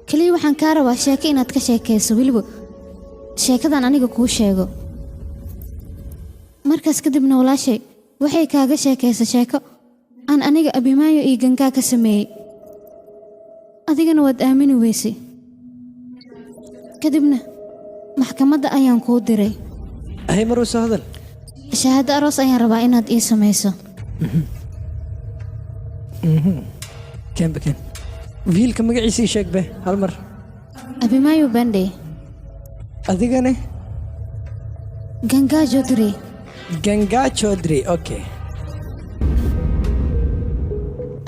keliya waxaan kaa rabaa sheeko inaad ka sheekayso weliba sheekadan aniga kuu sheego markaas kadibna walaashay waxay kaaga sheekaysa sheeko aan aniga abimaayo iyo gangaa ka sameeyey adigana waad aamini weysay kadibna maxkamadda ayaan kuu diray hay maruu soo hadal shahaado aroos ayaan rabaa inaad ii samayso keen wiilka magaciisii sheeg be hal mar abimaayo bandhe adigane gangaa jodri gangaa jodri okay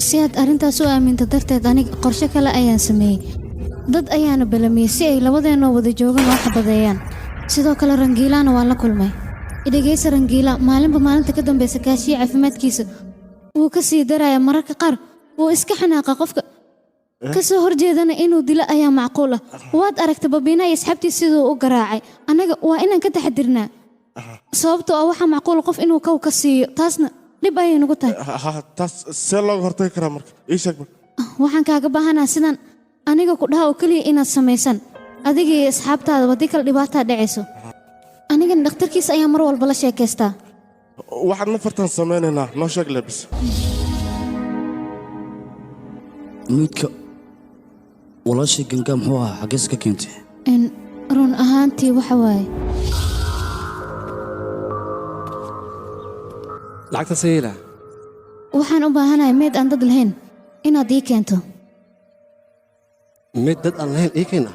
si aad arrintaas u aaminta darteed aniga qorshe kale ayaan sameeyey dad ayaana balamiyey si ay labadeennoo wada joogan oo xabadeeyaan sidoo kale rangiilaana waan la kulmay idhegaysa rangiila maalinba maalinta ka dambaysa kaashiya caafimaadkiisa wuu ka sii daraya mararka qaar wuu iska xanaaqa qofka ka soo horjeedana inuu dilo ayaa macquul ah waad aragta babiina iyo asxaabtiis siduu u garaacay annaga waa inaan ka taxadirnaa sababtoo ah waxaa macquul qof inuu kow ka siiyo taasna dhib ayay nagu tahay taas see looga hortagi karaa marka ii sheeg waxaan kaaga baahanaa sidaan aniga ku dhaha oo keliya inaad samaysan adiga iyo asxaabtaada haddii kale dhibaataa dhacayso anigana dhakhtarkiisa ayaa mar walba la sheekaystaa waxaad nafartan samaynaynaa noo sheeg lebis miidka walaashay gangaa muxuu ahaa xaggees ka keentay run ahaantii waxa waaye lacagta sayila waxaan u baahanahay meyd aan dad lahayn inaad ii keento meyd dad aan lahayn ii keena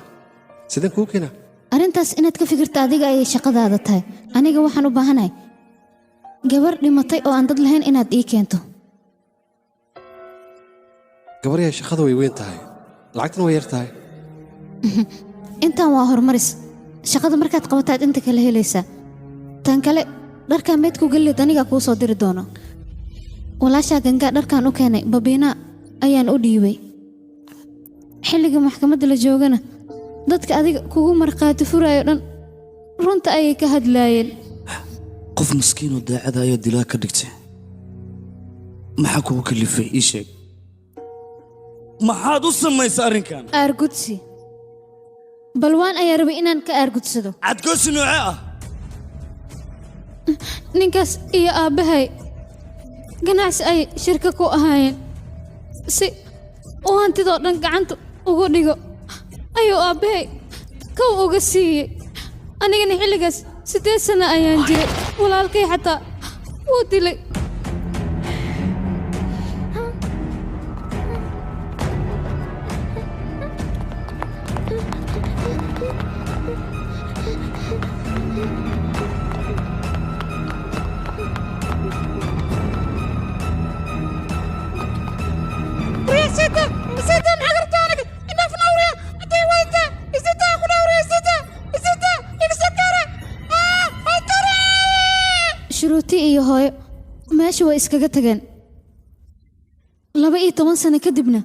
sideen kuu keena arrintaas inaad ka fikirta adiga ayay shaqadaada tahay aniga waxaan u baahanahay gabar dhimatay oo aan dad lahayn inaad ii keento gabaryahay shaqada way weyn tahay lacagtana way yar tahay intaan waa horumaris shaqada markaad qabataad inta kale helaysaa tan kale dharkaa meedku gallid aniga kuu soo diri doono walaashaa gangaa dharkaan u keenay babiina ayaan u dhiibay xilliga maxkamadda la joogana dadka adiga kugu markhaati furaayo dhan runta ayay ka hadlaayeen qof maskiin oo daacada ayaa dilaa ka dhigtay maxaa kugu kalifay ii sheeg maxaad u samaysay arrinkan aargudsi balwaan ayaa rabay inaan ka aargudsado cadgoosi noocee ah ninkaas iyo aabbahay ganacsi ay shirka ku ahaayeen si uu hantidoo dhan gacanta ugu dhigo ayuu aabbahay kow uga siiyey anigana xilligaas 8 sano ayaan jiray walaalkay xataa wuu dilay shuruuti iyo hooyo meesha way iskaga tageen 12 sano kadibna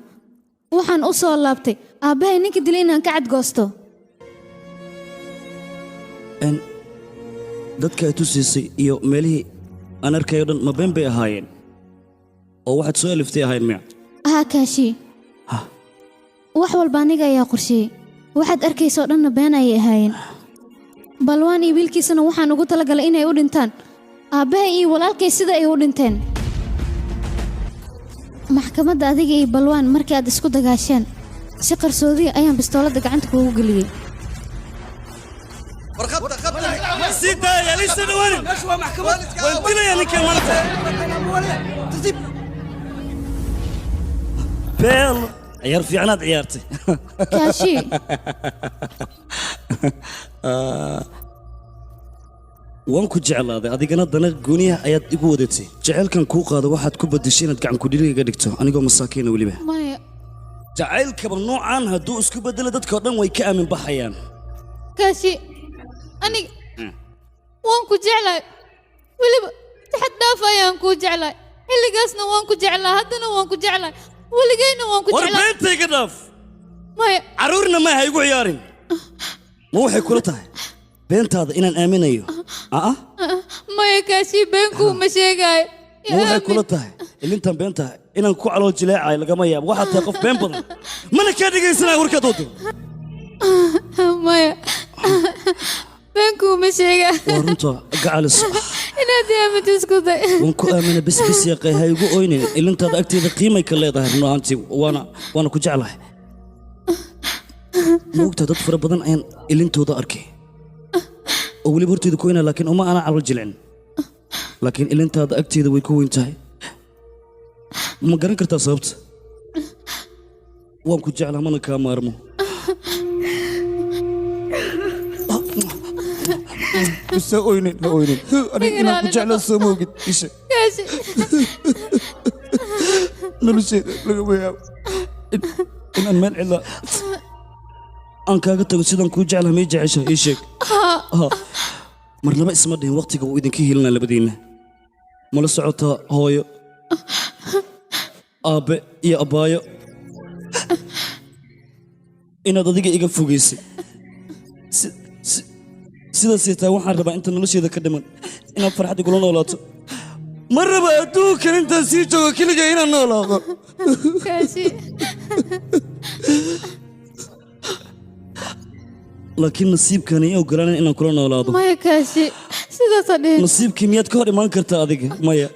waxaan u soo laabtay aabbahay ninka dilay inaan ka cadgoosto dadka ay tusiisay iyo meelihii aan arkayo dhan ma been bay ahaayeen oo waxaad soo aliftay ahayn miya kaashi wax walba aniga ayaa qorsheeyey waxaad arkaysoo dhanna been ayay ahaayeen balwaan iyo wiilkiisana waxaan ugu talagalay inay u dhintaan aabbahay iyo walaalkay sida ay u dhinteen maxkamadda adiga iyo balwaan markii aad isku dagaasheen si qarsoodiya ayaan bistooladda gacanta kuugu geliyey beel ciyaar fiicanaad ciyaartay kaashi waan ku jeclaaday adigana dana gooniyaha ayaad igu wadatay jacaylkan kuu qaado waxaad ku badashay inaad gacan kudhiriga iga dhigto anigoo masaakiina weliba maya jacaylkaba noocaan hadduu isku bedelo dadkao dhan way ka aamin baxayaan kaashi aniga waan ku jeclahay weliba taxad dhaaf ayaan kuu jeclahay xilligaasna waan ku jeclaa haddana waan ku jeclahay weligayna waan ku war jeclahay beenta iga dhaaf maya carruurna maaha igu ciyaarin ma waxay kula tahay beentaada inaan aaminayo maya kaashi beenkuu ma sheegaayo ma waxay kula tahay ilintan beenta inaan ku calool jileecayo lagama yaabo waxaad tahay qof been badan mana kaa dhegaysanaya warkaad wado maya beenkuu ma sheegaayo waa runta gacalis inaad aaminta isku day waan ku aamina bes yaqay ha igu oynin ilintaada agteeda qiimay ka leedahay run ahaantii waana ku jeclahay ma ogtaa dad fara badan ayaan ilintooda arkay oo weliba horteeda ku weynaa laakiin uma aanan calool jilcin laakiin ilintaada agteeda way ku weyn tahay ma garan kartaa sababta waan ku jeclaa mana kaa maarmo isa oynin ha oynin aniga inaan ku jeclaa soo moogid isha nolosheeda lagama yaabo inaan meel cidla aan kaaga tago sidaan kuu jeclaa may jecesha ii sheeg mar laba isma dhihin waqtiga uu idinka hilinaa labadiinna mala socotaa hooyo aabbe iyo abbaayo inaad adiga iga fogaysay sidaasay tahay waxaan rabaa inta nolosheeda ka dhiman inaad farxad igula noolaato ma raba adduunkan intaan sii joogo keliga inaan noolaado laakiin nasiibkani i ogolaanan inaan kula noolaado maya kaashi sidaasaa dhihin nasiibkii miyaad ka hor imaan kartaa adiga maya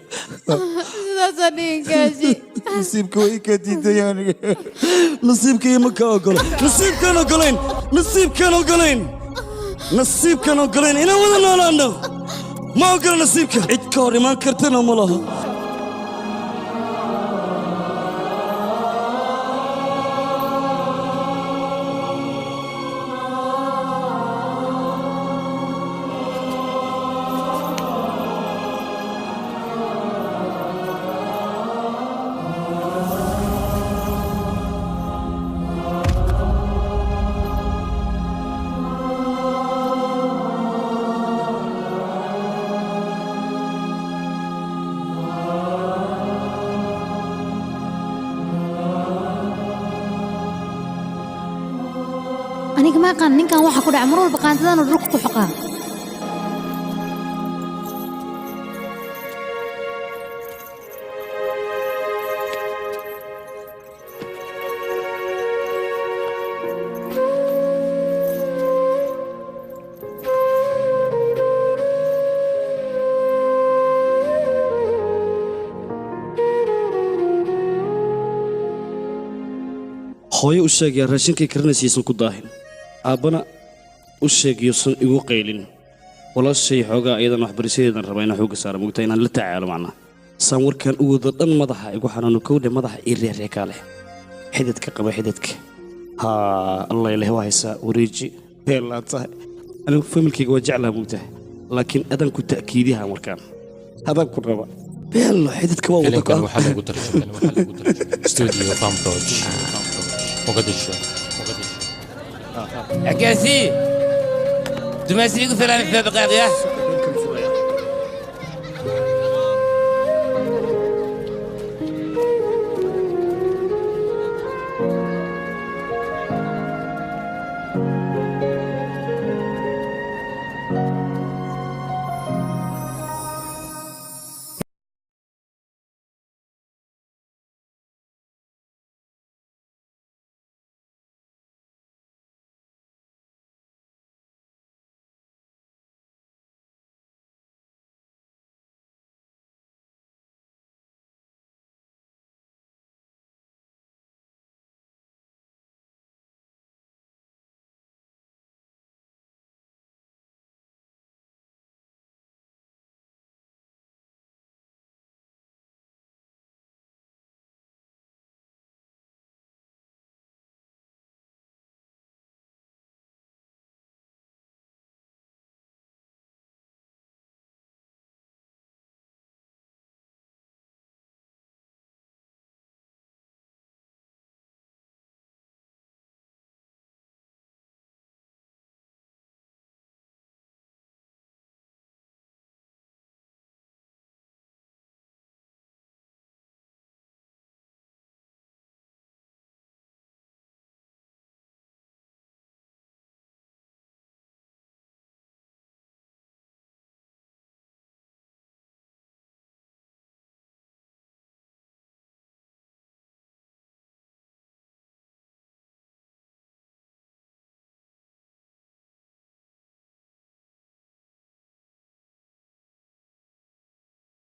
sidaasaa dhihin kaashi nasiibka way ka diiday aniga nasiibkii ma ka ogolo nasiibkaan ogolayn nasiibkaan ogolayn nasiibkaan ogolayn inaan wada noolaano ma ogola nasiibka cid ka hor imaan kartana ma laha aniga ma aqaan ninkan waxa ku dhacay mar walba qaantadan dhulka ku xoqaa hooyo u sheegaya raashinkay karinaysiisan ku daahin aabbana u sheegayuusan igu qaylin walaashay xoogaa ayadan waxbarashadeedan raba inaan xoogga saara mugtaa inaan la tacaalo macnaa saan warkaan u wado dhan madaxa igu xanaano kowdhe madaxa ii reereekaa leh xididka qaba xididka haa allah ilaahi waa haysaa wareeji beelaa tahay anigu familkayga waa jeclaha mugtahay laakiin adan ku ta'kiidiha markaan adan ku raba beello xididka waa wada filimkan waxaa lagu tarjumay studio Famproj Mogadishu عكاسي دماسي يقول 3 دقائق يا